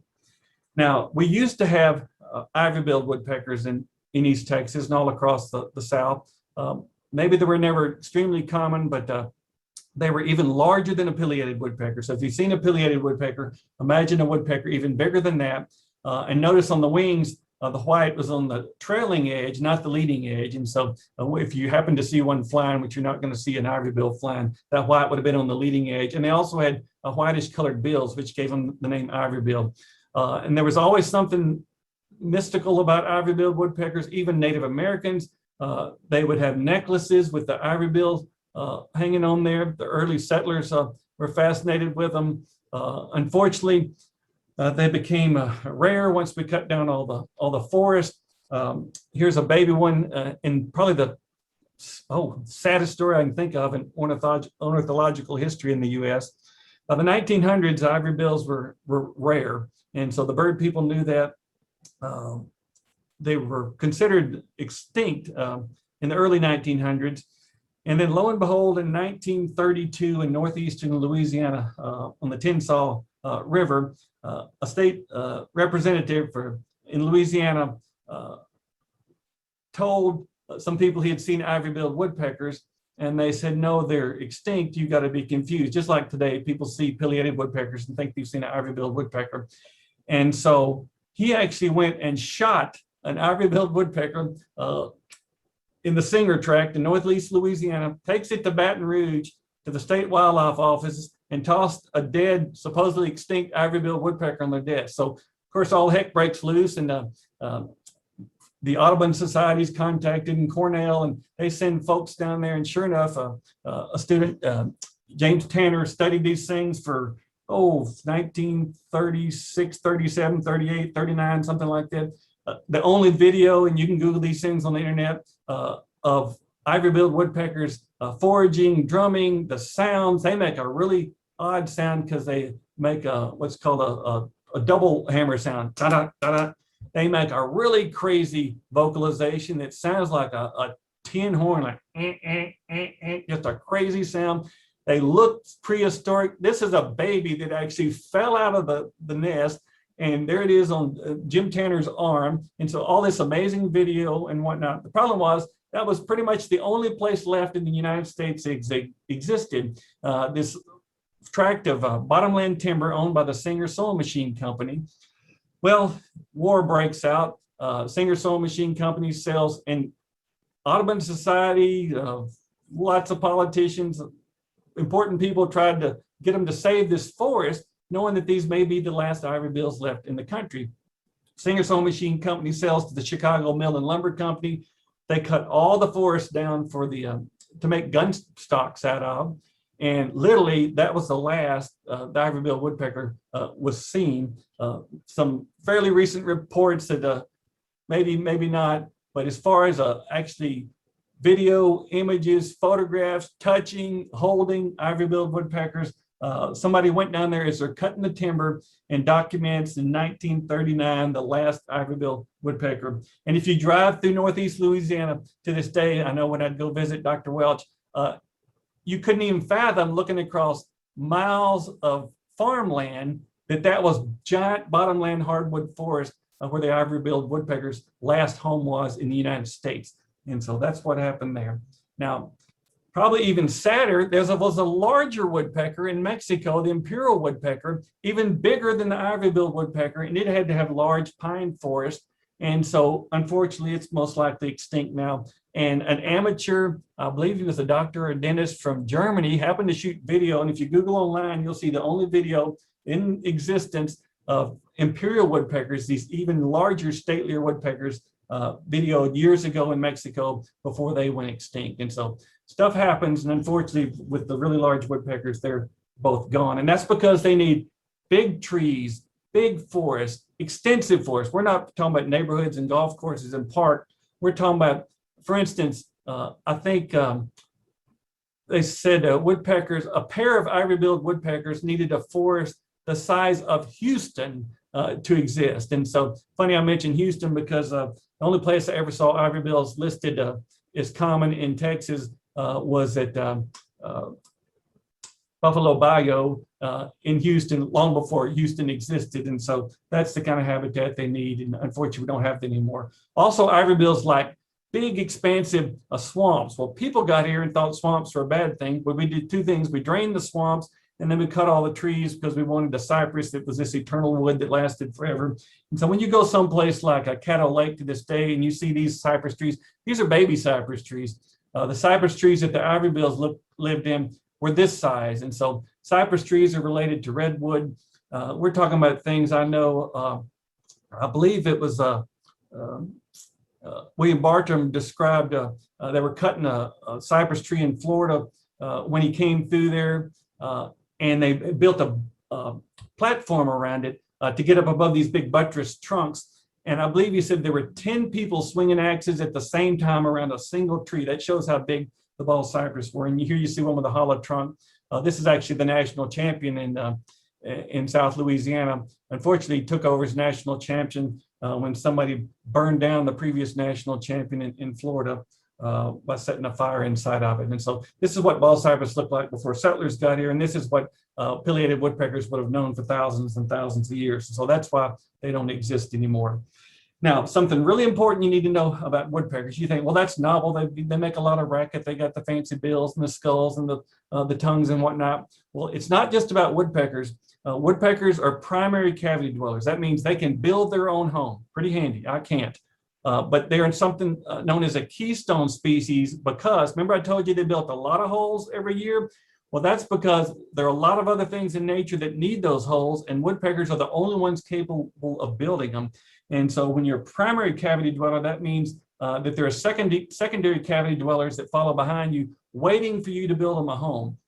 Now, we used to have ivory-billed woodpeckers in East Texas and all across the South. Maybe they were never extremely common, but they were even larger than a pileated woodpecker. So if you've seen a pileated woodpecker, imagine a woodpecker even bigger than that. And notice on the wings, the white was on the trailing edge, not the leading edge. And so if you happen to see one flying, which you're not going to see an ivory-bill flying, that white would have been on the leading edge. And they also had a whitish colored bills, which gave them the name ivory-bill. And there was always something mystical about ivory-billed woodpeckers. Even Native Americans, they would have necklaces with the ivory bills hanging on there. The early settlers were fascinated with them. Unfortunately, they became rare once we cut down all the forest. Here's a baby one in probably the saddest story I can think of in ornithological history in the U.S. By the 1900s, ivory bills were rare, and so the bird people knew that. They were considered extinct in the early 1900s. And then lo and behold, in 1932 in northeastern Louisiana on the Tensas River, a state representative in Louisiana told some people he had seen ivory-billed woodpeckers, and they said, no, they're extinct. You got to be confused. Just like today, people see pileated woodpeckers and think they've seen an ivory-billed woodpecker. And so he actually went and shot an ivory-billed woodpecker in the Singer Tract in northeast Louisiana, takes it to Baton Rouge to the state wildlife office, and tossed a dead, supposedly extinct ivory-billed woodpecker on their desk. So, of course, all heck breaks loose, and the Audubon Society's contacted, and Cornell, and they send folks down there. And sure enough, a student, James Tanner, studied these things for 1936, 37, 38, 39, something like that. The only video, and you can Google these things on the internet, of ivory-billed woodpeckers foraging, drumming, the sounds. They make a really odd sound because they make what's called a double hammer sound. Da-da, da-da. They make a really crazy vocalization that sounds like a tin horn, like just a crazy sound. They look prehistoric. This is a baby that actually fell out of the nest, and there it is on Jim Tanner's arm. And so all this amazing video and whatnot. The problem was that was pretty much the only place left in the United States that existed. This tract of bottomland timber owned by the Singer Sewing Machine Company. Well, war breaks out. Singer Sewing Machine Company sells, and Audubon Society, lots of politicians, important people tried to get them to save this forest, knowing that these may be the last ivory bills left in the country. Singer Sewing Machine Company sells to the Chicago Mill and Lumber Company. They cut all the forest down for to make gun stocks out of. And literally, that was the last the ivory-billed woodpecker was seen. Some fairly recent reports that maybe not, but as far as actually video, images, photographs, touching, holding ivory-billed woodpeckers, somebody went down there as they're cutting the timber and documents in 1939 the last ivory-billed woodpecker. And if you drive through Northeast Louisiana to this day, I know when I'd go visit Dr. Welch, you couldn't even fathom looking across miles of farmland that was giant bottomland hardwood forest where the ivory-billed woodpecker's last home was in the United States. And so that's what happened there. Now, probably even sadder, there was a larger woodpecker in Mexico, the imperial woodpecker, even bigger than the ivory-billed woodpecker, and it had to have large pine forest. And so unfortunately, it's most likely extinct now. And an amateur, I believe he was a doctor or a dentist from Germany, happened to shoot video. And if you Google online, you'll see the only video in existence of imperial woodpeckers, these even larger, statelier woodpeckers, videoed years ago in Mexico before they went extinct. And so stuff happens. And unfortunately, with the really large woodpeckers, they're both gone. And that's because they need big trees, big forests, extensive forests. We're not talking about neighborhoods and golf courses and parks. We're talking about, for instance, I think they said woodpeckers, a pair of ivory-billed woodpeckers needed a forest the size of Houston to exist. And so funny I mentioned Houston because the only place I ever saw ivory-bills listed as common in Texas was at Buffalo Bayou in Houston long before Houston existed. And so that's the kind of habitat they need. And unfortunately, we don't have that anymore. Also, ivory-bills like big, expansive swamps. Well, people got here and thought swamps were a bad thing, but we did two things. We drained the swamps, and then we cut all the trees because we wanted the cypress that was this eternal wood that lasted forever. And so when you go someplace like a Caddo Lake to this day and you see these cypress trees, these are baby cypress trees. The cypress trees that the ivory-bills lived in were this size. And so cypress trees are related to redwood. We're talking about things I know, I believe it was William Bartram described, they were cutting a cypress tree in Florida when he came through there, and they built a platform around it to get up above these big buttress trunks. And I believe he said there were 10 people swinging axes at the same time around a single tree. That shows how big the ball cypress were. And here you see one with a hollow trunk. This is actually the national champion in South Louisiana. Unfortunately, he took over as national champion when somebody burned down the previous national champion in Florida by setting a fire inside of it. And so this is what ball cypress looked like before settlers got here. And this is what pileated woodpeckers would have known for thousands and thousands of years. So that's why they don't exist anymore. Now, something really important you need to know about woodpeckers. You think, well, that's novel. They make a lot of racket. They got the fancy bills and the skulls and the tongues and whatnot. Well, it's not just about woodpeckers. Woodpeckers are primary cavity dwellers. That means they can build their own home. Pretty handy. I can't. But they're in something known as a keystone species because, remember I told you they built a lot of holes every year? Well, that's because there are a lot of other things in nature that need those holes, and woodpeckers are the only ones capable of building them. And so when you're a primary cavity dweller, that means that there are secondary cavity dwellers that follow behind you, waiting for you to build them a home.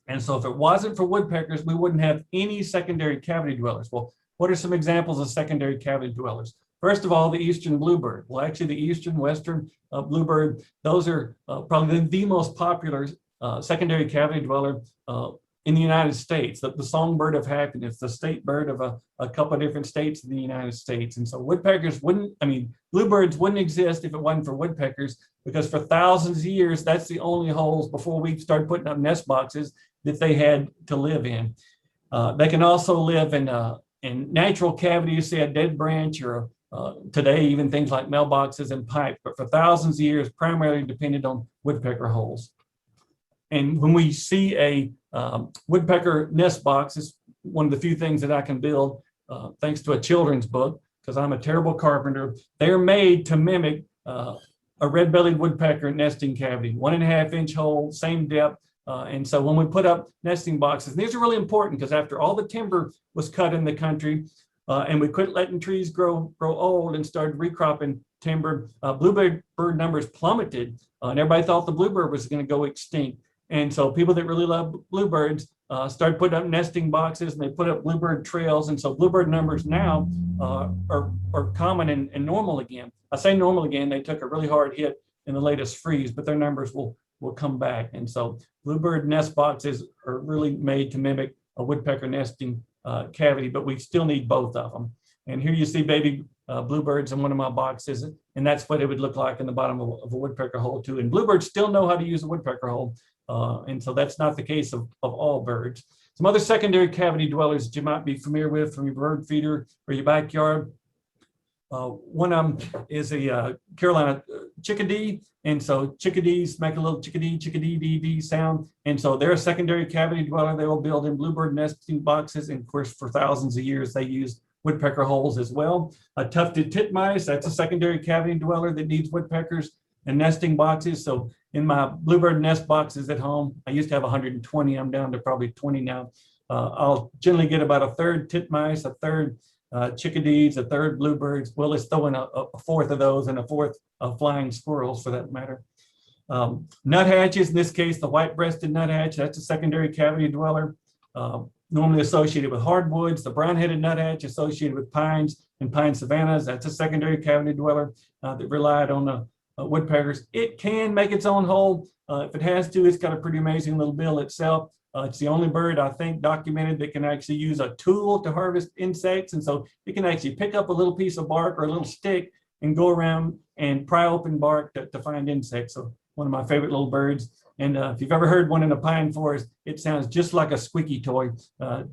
And so if it wasn't for woodpeckers, we wouldn't have any secondary cavity dwellers. Well, what are some examples of secondary cavity dwellers? First of all, the eastern bluebird. Well, actually the eastern western bluebird, those are probably the most popular secondary cavity dweller in the United States, the songbird of happiness, the state bird of a couple of different states in the United States. And so bluebirds wouldn't exist if it wasn't for woodpeckers, because for thousands of years, that's the only holes before we started putting up nest boxes that they had to live in. They can also live in natural cavities, say a dead branch, or today, even things like mailboxes and pipes, but for thousands of years, primarily depended on woodpecker holes. And when we see a woodpecker nest box, it's one of the few things that I can build thanks to a children's book, because I'm a terrible carpenter. They're made to mimic a red-bellied woodpecker nesting cavity, 1.5-inch hole, same depth. And so when we put up nesting boxes, and these are really important because after all the timber was cut in the country and we quit letting trees grow old and started recropping timber, bluebird numbers plummeted, and everybody thought the bluebird was going to go extinct. And so people that really love bluebirds started putting up nesting boxes, and they put up bluebird trails. And so bluebird numbers now are common and normal again. I say normal again, they took a really hard hit in the latest freeze, but their numbers will come back. And so bluebird nest boxes are really made to mimic a woodpecker nesting cavity, but we still need both of them. And here you see baby bluebirds in one of my boxes, and that's what it would look like in the bottom of a woodpecker hole too. And bluebirds still know how to use a woodpecker hole, and so that's not the case of all birds. Some other secondary cavity dwellers that you might be familiar with from your bird feeder or your backyard. One of them is a Carolina chickadee, and so chickadees make a little chickadee dee dee sound, and so they're a secondary cavity dweller. They will build in bluebird nesting boxes, and of course for thousands of years they used woodpecker holes as well. Tufted titmice, that's a secondary cavity dweller that needs woodpeckers and nesting boxes. So in my bluebird nest boxes at home, I used to have 120, I'm down to probably 20 now. I'll generally get about a third titmice, a third chickadees, a third bluebirds. Well, let's throw in a fourth of those and a fourth of flying squirrels for that matter. Nuthatches, in this case, the white-breasted nuthatch, that's a secondary cavity dweller. Normally associated with hardwoods. The brown-headed nuthatch associated with pines and pine savannas. That's a secondary cavity dweller that relied on the woodpeckers. It can make its own hole if it has to. It's got a pretty amazing little bill itself. It's the only bird, I think, documented that can actually use a tool to harvest insects. And so it can actually pick up a little piece of bark or a little stick and go around and pry open bark to find insects. So one of my favorite little birds. And if you've ever heard one in a pine forest, it sounds just like a squeaky toy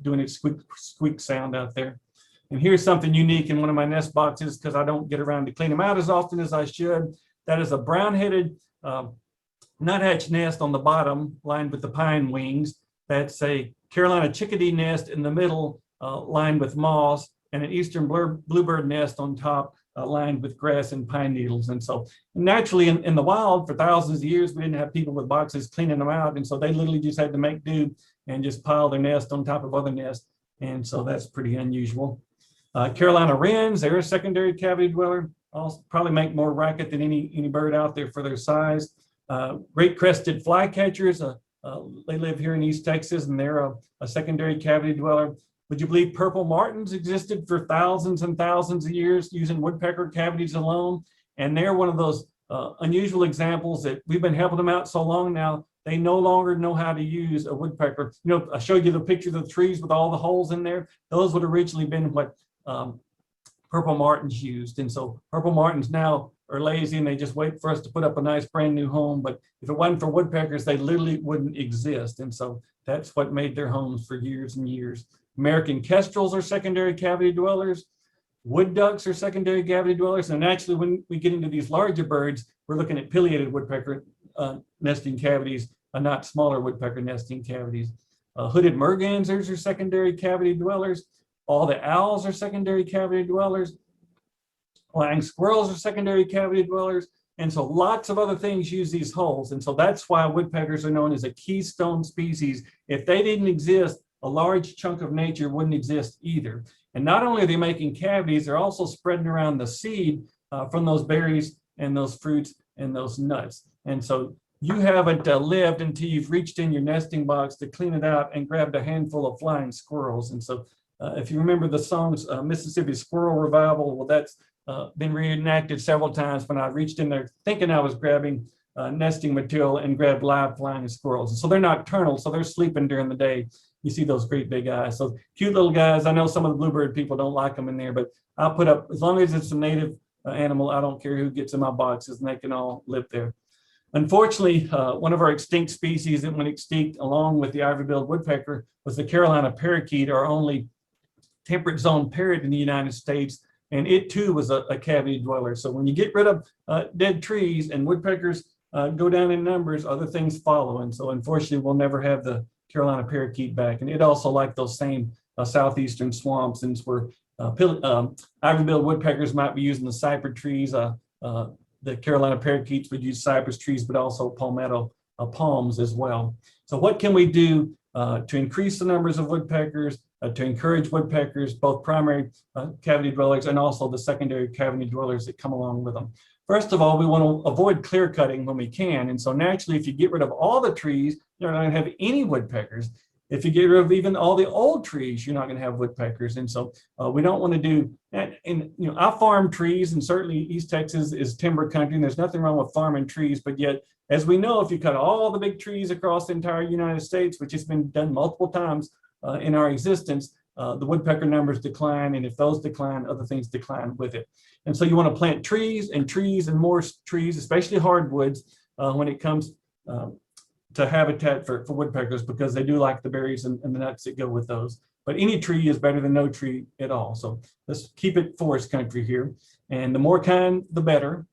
doing its squeak sound out there. And here's something unique in one of my nest boxes because I don't get around to clean them out as often as I should. That is a brown-headed nuthatch nest on the bottom lined with the pine wings. That's a Carolina chickadee nest in the middle lined with moss, and an eastern bluebird nest on top lined with grass and pine needles. And so naturally in the wild for thousands of years, we didn't have people with boxes cleaning them out. And so they literally just had to make do and just pile their nest on top of other nests. And so that's pretty unusual. Carolina wrens, they're a secondary cavity dweller. Also probably make more racket than any bird out there for their size. Great crested flycatchers, they live here in East Texas, and they're a secondary cavity dweller. Would you believe purple martins existed for thousands and thousands of years using woodpecker cavities alone? And they're one of those unusual examples that we've been helping them out so long now, they no longer know how to use a woodpecker. You know, I showed you the picture of the trees with all the holes in there. Those would originally been what purple martins used. And so purple martins now are lazy and they just wait for us to put up a nice brand new home. But if it wasn't for woodpeckers, they literally wouldn't exist. And so that's what made their homes for years and years. American kestrels are secondary cavity dwellers. Wood ducks are secondary cavity dwellers. And actually, when we get into these larger birds, we're looking at pileated woodpecker nesting cavities, not smaller woodpecker nesting cavities. Hooded mergansers are secondary cavity dwellers. All the owls are secondary cavity dwellers. Flying squirrels are secondary cavity dwellers. And so lots of other things use these holes. And so that's why woodpeckers are known as a keystone species. If they didn't exist, a large chunk of nature wouldn't exist either. And not only are they making cavities, they're also spreading around the seed from those berries and those fruits and those nuts. And so you haven't lived until you've reached in your nesting box to clean it out and grabbed a handful of flying squirrels. And so if you remember the songs Mississippi Squirrel Revival, well, that's been reenacted several times when I reached in there thinking I was grabbing nesting material and grabbed live flying squirrels. And so they're nocturnal, so they're sleeping during the day. You see those great big eyes. So cute little guys. I know some of the bluebird people don't like them in there, but I'll put up, as long as it's a native animal, I don't care who gets in my boxes, and they can all live there. Unfortunately, one of our extinct species that went extinct along with the ivory-billed woodpecker was the Carolina parakeet, our only temperate zone parrot in the United States. And it too was a cavity dweller. So when you get rid of dead trees and woodpeckers go down in numbers, other things follow. And so unfortunately, we'll never have the Carolina parakeet back. And it also liked those same southeastern swamps, and where ivory-billed woodpeckers might be using the cypress trees. The Carolina parakeets would use cypress trees, but also palmetto palms as well. So what can we do to increase the numbers of woodpeckers, to encourage woodpeckers, both primary cavity dwellers and also the secondary cavity dwellers that come along with them? First of all, we want to avoid clear cutting when we can. And so naturally, if you get rid of all the trees you're not going to have any woodpeckers. If you get rid of even all the old trees, you're not going to have woodpeckers. And so we don't want to do that. And I farm trees, and certainly East Texas is timber country, and there's nothing wrong with farming trees. But yet, as we know, if you cut all the big trees across the entire United States, which has been done multiple times in our existence, the woodpecker numbers decline. And if those decline, other things decline with it. And so you want to plant trees and more trees, especially hardwoods, when it comes to habitat for woodpeckers, because they do like the berries and the nuts that go with those. But any tree is better than no tree at all. So let's keep it forest country here. And the more kind, the better.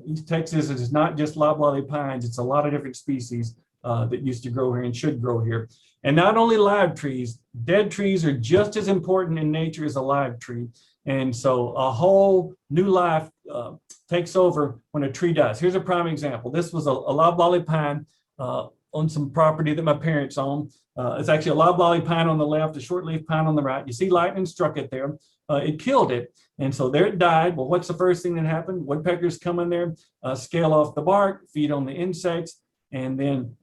East Texas is not just loblolly pines. It's a lot of different species that used to grow here and should grow here. And not only live trees, dead trees are just as important in nature as a live tree. And so a whole new life takes over when a tree dies. Here's a prime example. This was a loblolly pine on some property that my parents own. It's actually a loblolly pine on the left, a shortleaf pine on the right. You see lightning struck it there. It killed it. And so there it died. Well, what's the first thing that happened? Woodpeckers come in there, scale off the bark, feed on the insects. And then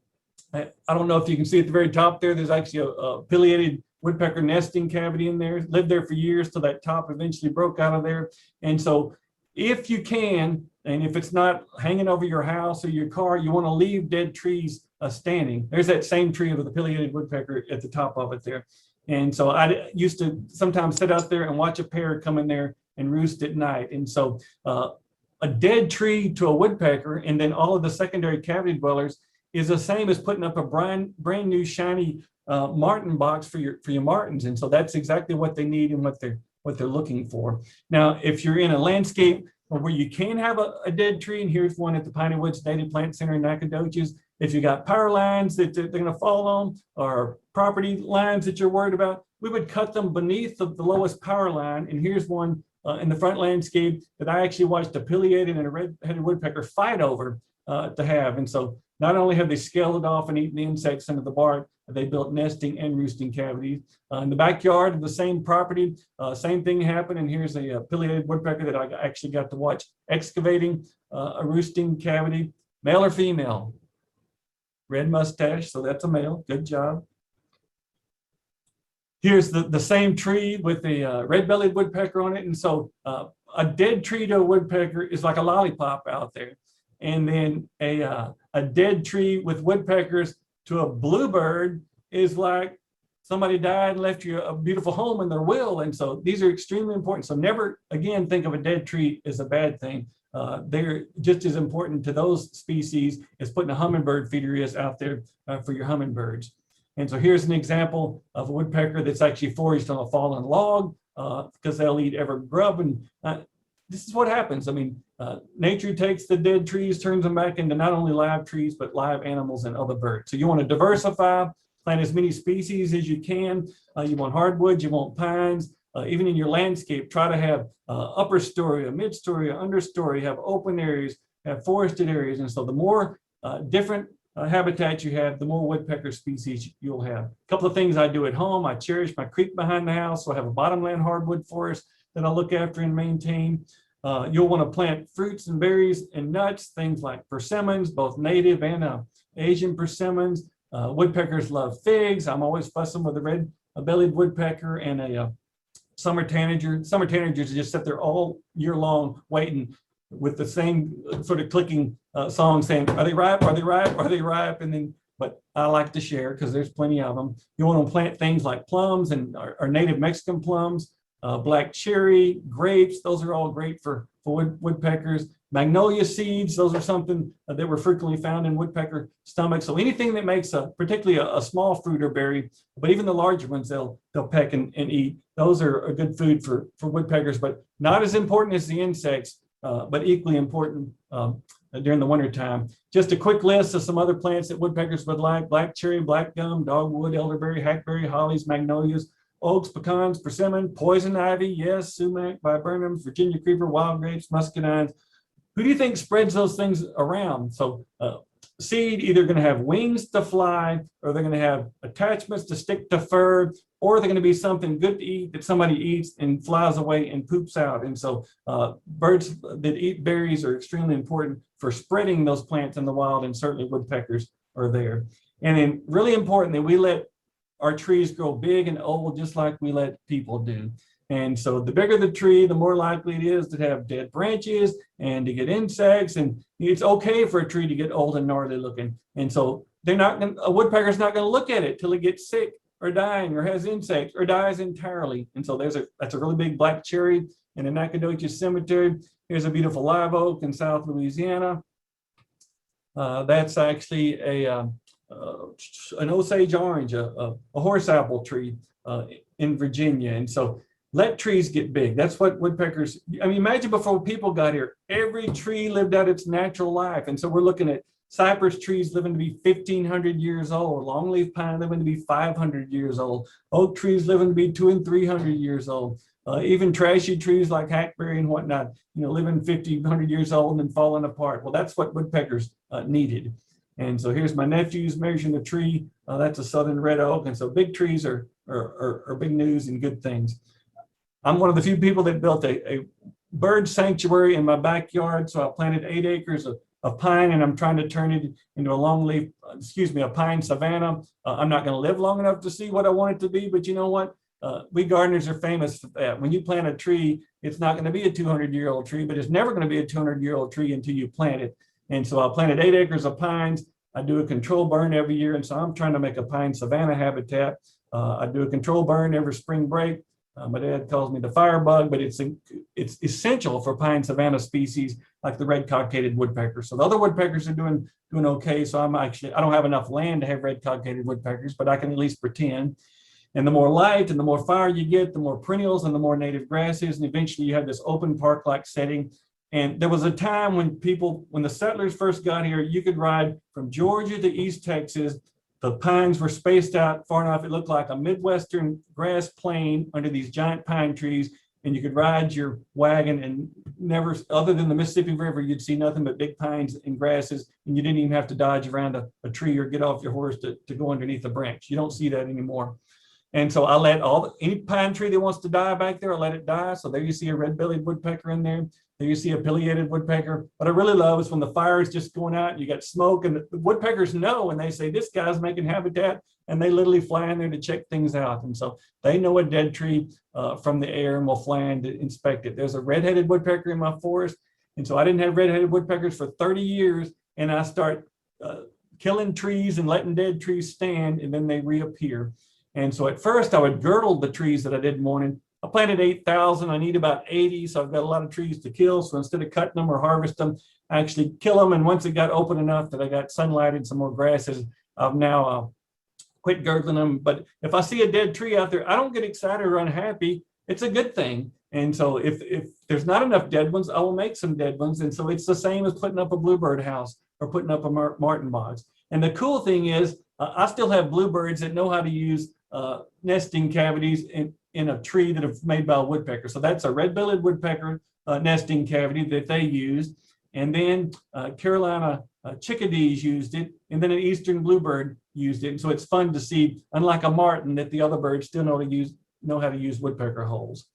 I don't know if you can see at the very top there, there's actually a pileated woodpecker nesting cavity in there. Lived there for years till that top eventually broke out of there. And so if you can, and if it's not hanging over your house or your car, you want to leave dead trees standing. There's that same tree with the pileated woodpecker at the top of it there. And so I used to sometimes sit out there and watch a pair come in there and roost at night. And so a dead tree to a woodpecker, and then all of the secondary cavity dwellers, is the same as putting up a brand new shiny martin box for your martins. And so that's exactly what they need and what they're looking for. Now, if you're in a landscape where you can have a dead tree, and here's one at the Piney Woods Native Plant Center in Nacogdoches, if you got power lines that they're going to fall on, or property lines that you're worried about, we would cut them beneath the lowest power line. And here's one in the front landscape that I actually watched a pileated and a red-headed woodpecker fight over to have. And so not only have they scaled it off and eaten the insects under the bark, they built nesting and roosting cavities. In the backyard of the same property, same thing happened. And here's a pileated woodpecker that I actually got to watch excavating a roosting cavity. Male or female? Red mustache, so that's a male. Good job. Here's the same tree with the red-bellied woodpecker on it. And so a dead tree to a woodpecker is like a lollipop out there. And then a dead tree with woodpeckers to a bluebird is like somebody died and left you a beautiful home in their will. And so these are extremely important. So never, again, think of a dead tree as a bad thing. They're just as important to those species as putting a hummingbird feeder is out there for your hummingbirds. And so here's an example of a woodpecker that's actually foraged on a fallen log because they'll eat every grub. And this is what happens. I mean, nature takes the dead trees, turns them back into not only live trees, but live animals and other birds. So you want to diversify, plant as many species as you can. You want hardwoods, you want pines. Even in your landscape, try to have upper story, a mid-story, an understory, have open areas, have forested areas. And so the more different habitat you have, the more woodpecker species you'll have. A couple of things I do at home. I cherish my creek behind the house. So I have a bottomland hardwood forest that I look after and maintain. You'll want to plant fruits and berries and nuts, things like persimmons, both native and Asian persimmons. Woodpeckers love figs. I'm always fussing with a red-bellied woodpecker and a summer tanager. Summer tanagers just sit there all year long waiting with the same sort of clicking song saying, are they ripe? Are they ripe? Are they ripe? And then, but I like to share because there's plenty of them. You want to plant things like plums and our native Mexican plums, black cherry, grapes. Those are all great for woodpeckers. Magnolia seeds, those are something that were frequently found in woodpecker stomachs. So anything that makes particularly a small fruit or berry, but even the larger ones, they'll peck and eat. Those are a good food for woodpeckers, but not as important as the insects, but equally important during the winter time. Just a quick list of some other plants that woodpeckers would like: black cherry, black gum, dogwood, elderberry, hackberry, hollies, magnolias, oaks, pecans, persimmon, poison ivy, yes, sumac, viburnums, Virginia creeper, wild grapes, muscadines. Who do you think spreads those things around? So seed either going to have wings to fly, or they're going to have attachments to stick to fur, or they're going to be something good to eat that somebody eats and flies away and poops out. And so birds that eat berries are extremely important for spreading those plants in the wild, and certainly woodpeckers are there. And then really important that we let our trees grow big and old just like we let people do. And so the bigger the tree, the more likely it is to have dead branches and to get insects. And it's okay for a tree to get old and gnarly looking. And so a woodpecker's not going to look at it till it gets sick or dying or has insects or dies entirely. And so that's a really big black cherry in the Nacogdoches Cemetery. Here's a beautiful live oak in South Louisiana. That's actually an Osage orange, a horse apple tree in Virginia. And so let trees get big. That's what woodpeckers, I mean, imagine before people got here, every tree lived out its natural life. And so we're looking at cypress trees living to be 1,500 years old, longleaf pine living to be 500 years old, oak trees living to be 200 and 300 years old, even trashy trees like hackberry and whatnot, living 50, 100 years old and falling apart. Well, that's what woodpeckers needed. And so here's my nephews measuring the tree. That's a southern red oak. And so big trees are big news and good things. I'm one of the few people that built a bird sanctuary in my backyard. So I planted 8 acres of pine, and I'm trying to turn it into a pine savanna. I'm not going to live long enough to see what I want it to be, but you know what? We gardeners are famous for that. When you plant a tree, it's not going to be a 200-year-old tree, but it's never going to be a 200-year-old tree until you plant it. And so I planted 8 acres of pines. I do a control burn every year, and so I'm trying to make a pine savanna habitat. I do a control burn every spring break. My dad calls me the firebug, but it's essential for pine savanna species like the red cockaded woodpecker. So the other woodpeckers are doing okay. So I don't have enough land to have red cockaded woodpeckers, but I can at least pretend. And the more light and the more fire you get, the more perennials and the more native grasses. And eventually you have this open park-like setting. And there was a time when the settlers first got here, you could ride from Georgia to East Texas. The pines were spaced out far enough. It looked like a Midwestern grass plain under these giant pine trees. And you could ride your wagon and never, other than the Mississippi River, you'd see nothing but big pines and grasses. And you didn't even have to dodge around a tree or get off your horse to go underneath a branch. You don't see that anymore. And so I let any pine tree that wants to die back there, I let it die. So there you see a red-bellied woodpecker in there. There you see a pileated woodpecker. What I really love is when the fire is just going out and you got smoke, and the woodpeckers know, and they say, this guy's making habitat, and they literally fly in there to check things out. And so they know a dead tree from the air and will fly in to inspect it. There's a red-headed woodpecker in my forest. And so I didn't have red-headed woodpeckers for 30 years, and I start killing trees and letting dead trees stand, and then they reappear. And so at first I would girdle the trees that I didn't want in. I planted 8,000, I need about 80, so I've got a lot of trees to kill. So instead of cutting them or harvest them, I actually kill them. And once it got open enough that I got sunlight and some more grasses, I've now quit girdling them. But if I see a dead tree out there, I don't get excited or unhappy. It's a good thing. And so if there's not enough dead ones, I will make some dead ones. And so it's the same as putting up a bluebird house or putting up a martin box. And the cool thing is I still have bluebirds that know how to use nesting cavities in a tree that are made by a woodpecker. So that's a red-bellied woodpecker nesting cavity that they use. And then Carolina chickadees used it, and then an eastern bluebird used it. And so it's fun to see, unlike a martin, that the other birds still know how to use woodpecker holes.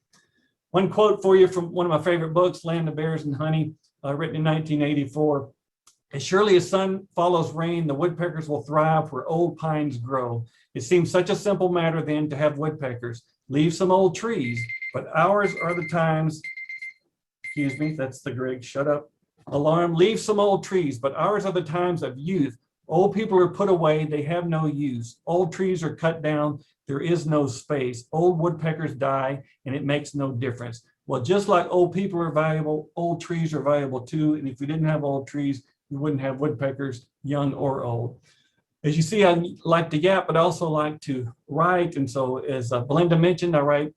One quote for you from one of my favorite books, Land of Bears and Honey, written in 1984. As surely as sun follows rain, the woodpeckers will thrive where old pines grow. It seems such a simple matter then to have woodpeckers. Leave some old trees, but ours are the times, excuse me, that's the Greg, shut up, alarm. Leave some old trees, but ours are the times of youth. Old people are put away, they have no use. Old trees are cut down, there is no space. Old woodpeckers die, and it makes no difference. Well, just like old people are valuable, old trees are valuable too. And if we didn't have old trees, we wouldn't have woodpeckers, young or old. As you see, I like to yap, but I also like to write. And so as Belinda mentioned, I write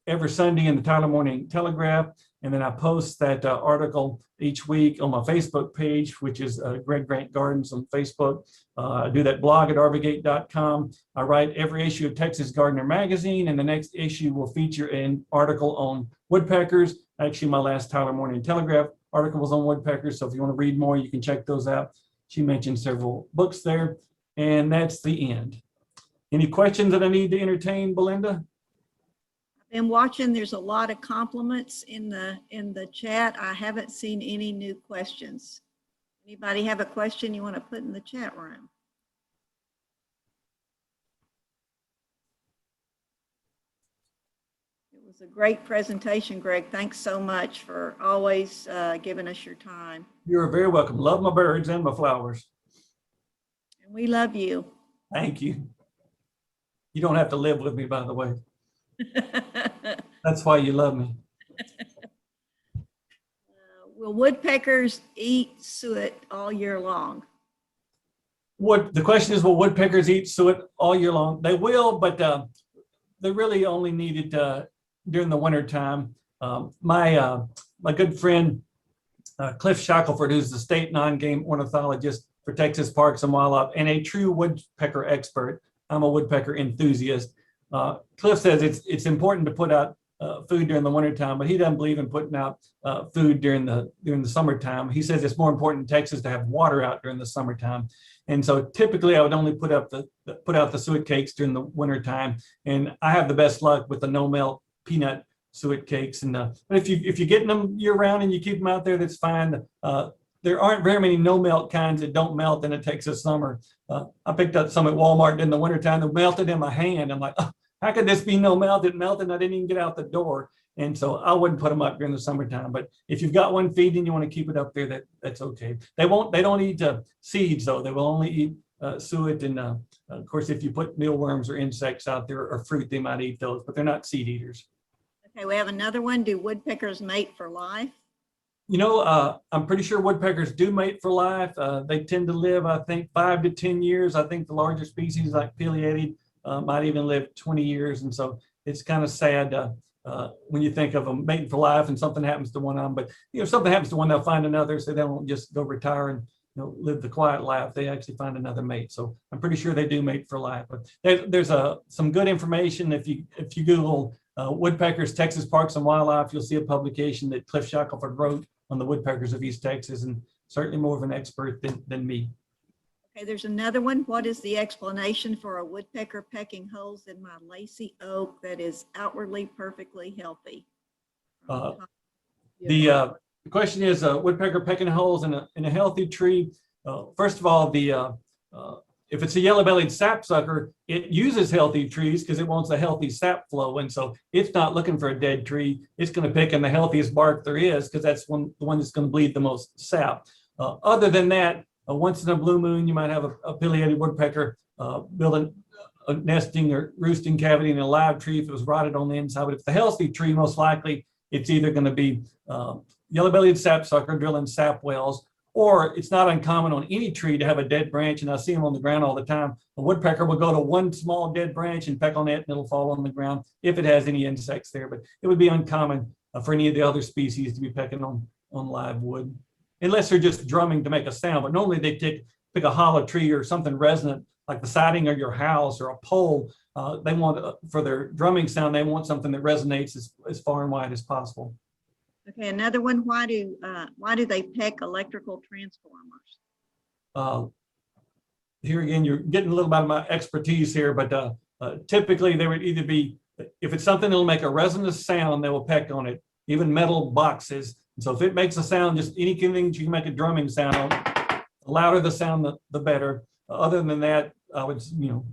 every Sunday in the Tyler Morning Telegraph. And then I post that article each week on my Facebook page, which is Greg Grant Gardens on Facebook. I do that blog at arborgate.com. I write every issue of Texas Gardener magazine, and the next issue will feature an article on woodpeckers. Actually, my last Tyler Morning Telegraph article was on woodpeckers. So if you want to read more, you can check those out. She mentioned several books there, and that's the end. Any questions that I need to entertain, Belinda? I've been watching. There's a lot of compliments in the chat. I haven't seen any new questions. Anybody have a question you want to put in the chat room? was a great presentation, Greg. Thanks so much for always giving us your time. You're very welcome. Love my birds and my flowers. And we love you. Thank you. You don't have to live with me, by the way. That's why you love me. Will woodpeckers eat suet all year long? The question is, will woodpeckers eat suet all year long? They will, but they really only need it during the winter time. My good friend Cliff Shackelford, who's the state non-game ornithologist for Texas Parks and Wildlife and a true woodpecker expert. I'm a woodpecker enthusiast. Cliff says it's important to put out food during the wintertime, but he doesn't believe in putting out food during the summertime. He says it's more important in Texas to have water out during the summertime. And so typically I would only put out the suet cakes during the wintertime. And I have the best luck with the no melt peanut suet cakes. And but if you're getting them year round and you keep them out there, that's fine. There aren't very many no melt kinds that don't melt in the Texas summer. I picked up some at Walmart in the wintertime that melted in my hand. I'm like, oh, how could this be no melt? It melted and I didn't even get out the door. And so I wouldn't put them up during the summertime. But if you've got one feeding, you want to keep it up there, that's okay. They don't eat seeds though. They will only eat suet. And of course, if you put mealworms or insects out there or fruit, they might eat those, but they're not seed eaters. Okay, we have another one. Do woodpeckers mate for life? You know, I'm pretty sure woodpeckers do mate for life. They tend to live, I think, 5 to 10 years. I think the larger species like pileated might even live 20 years. And so it's kind of sad when you think of them mating for life and something happens to one of them. But you know, if something happens to one, they'll find another, so they won't just go retire and live the quiet life. They actually find another mate. So I'm pretty sure they do mate for life. But there's some good information if you Google woodpeckers, Texas Parks and Wildlife, you'll see a publication that Cliff Shackelford wrote on the woodpeckers of East Texas, and certainly more of an expert than me. Okay, there's another one. What is the explanation for a woodpecker pecking holes in my lacy oak that is outwardly perfectly healthy? The question is woodpecker pecking holes in a healthy tree. First of all, if it's a yellow-bellied sapsucker, it uses healthy trees because it wants a healthy sap flow. And so it's not looking for a dead tree. It's going to pick in the healthiest bark there is because that's the one that's going to bleed the most sap. Other than that, once in a blue moon, you might have a pileated woodpecker building a nesting or roosting cavity in a live tree if it was rotted on the inside. But if it's a healthy tree, most likely it's either going to be yellow-bellied sapsucker drilling sap wells, or it's not uncommon on any tree to have a dead branch, and I see them on the ground all the time. A woodpecker will go to one small dead branch and peck on it, and it'll fall on the ground if it has any insects there. But it would be uncommon for any of the other species to be pecking on live wood, unless they're just drumming to make a sound. But normally they pick a hollow tree or something resonant, like the siding of your house or a pole. They want, for their drumming sound, they want something that resonates as far and wide as possible. Okay, another one. Why do they peck electrical transformers? Here again, you're getting a little bit of my expertise here, but typically they would either be, if it's something that'll make a resonant sound, they will peck on it, even metal boxes. And so if it makes a sound, just anything you can make a drumming sound on, the louder the sound, the better. Other than that, I would,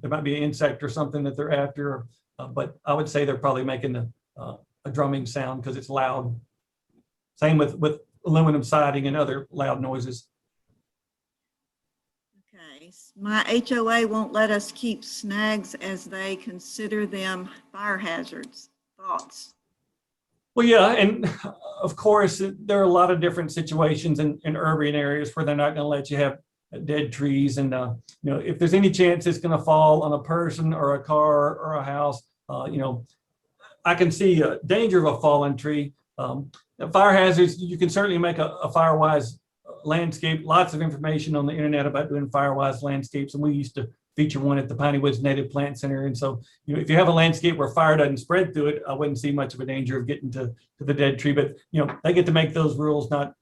there might be an insect or something that they're after, but I would say they're probably making a drumming sound because it's loud. Same with aluminum siding and other loud noises. Okay, my HOA won't let us keep snags as they consider them fire hazards. Thoughts? Well, yeah, and of course, there are a lot of different situations in urban areas where they're not going to let you have dead trees. And, if there's any chance it's going to fall on a person or a car or a house, I can see a danger of a fallen tree. Fire hazards, you can certainly make a fire-wise landscape. Lots of information on the internet about doing fire-wise landscapes, and we used to feature one at the Piney Woods Native Plant Center. And so, if you have a landscape where fire doesn't spread through it, I wouldn't see much of a danger of getting to the dead tree. But they get to make those rules, not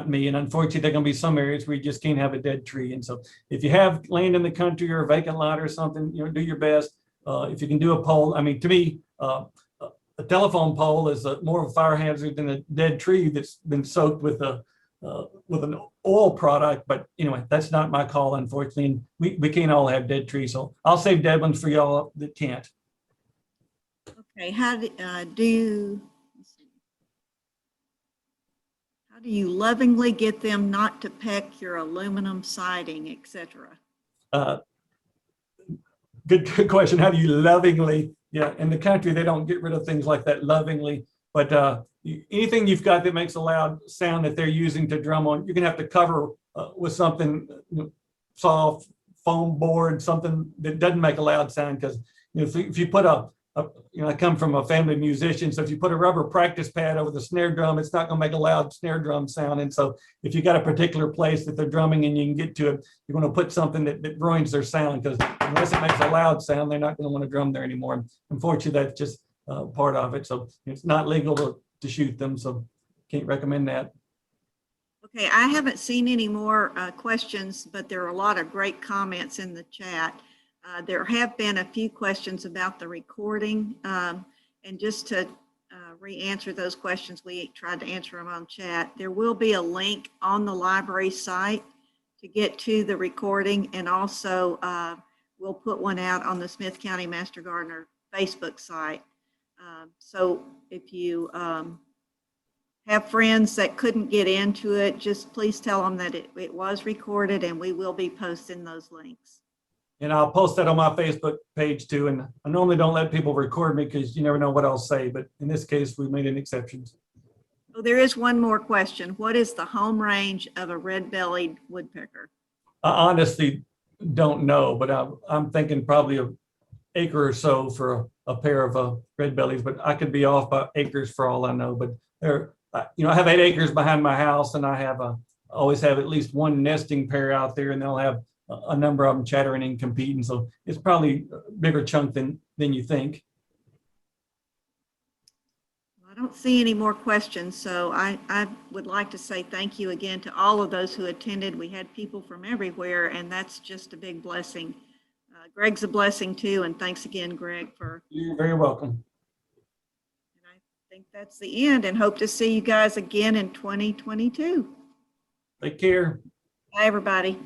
me. And unfortunately, there are going to be some areas where you just can't have a dead tree. And so, if you have land in the country or a vacant lot or something, do your best. If you can do a pole, to me, a telephone pole is more of a fire hazard than a dead tree that's been soaked with an oil product. But anyway, that's not my call, unfortunately. And we can't all have dead trees. So I'll save dead ones for y'all that can't. Okay, how do you lovingly get them not to peck your aluminum siding, etc.? Good question. How do you lovingly? Yeah, in the country, they don't get rid of things like that lovingly. But anything you've got that makes a loud sound that they're using to drum on, you're going to have to cover with something soft, foam board, something that doesn't make a loud sound. Because if you put I come from a family of musicians, so if you put a rubber practice pad over the snare drum, it's not going to make a loud snare drum sound. And so if you got a particular place that they're drumming and you can get to it, you're going to put something that ruins their sound, because unless it makes a loud sound, they're not going to want to drum there anymore. Unfortunately, that's just part of it. So it's not legal to shoot them. So can't recommend that. Okay, I haven't seen any more questions, but there are a lot of great comments in the chat. There have been a few questions about the recording, and just to re-answer those questions, we tried to answer them on chat. There will be a link on the library site to get to the recording, and also we'll put one out on the Smith County Master Gardener Facebook site. So if you have friends that couldn't get into it, just please tell them that it was recorded, and we will be posting those links. And I'll post that on my Facebook page too. And I normally don't let people record me because you never know what I'll say, but in this case, we made an exception. Oh, there is one more question. What is the home range of a red-bellied woodpecker? I honestly don't know, but I'm thinking probably an acre or so for a pair of red bellies, but I could be off by acres for all I know. But I have 8 acres behind my house, and I always have at least one nesting pair out there, and they'll have a number of them chattering and competing. So it's probably a bigger chunk than you think. I don't see any more questions, so I would like to say thank you again to all of those who attended. We had people from everywhere, and that's just a big blessing. Greg's a blessing too, and thanks again, Greg, for. You're very welcome. And I think that's the end, and hope to see you guys again in 2022. Take care. Bye, everybody.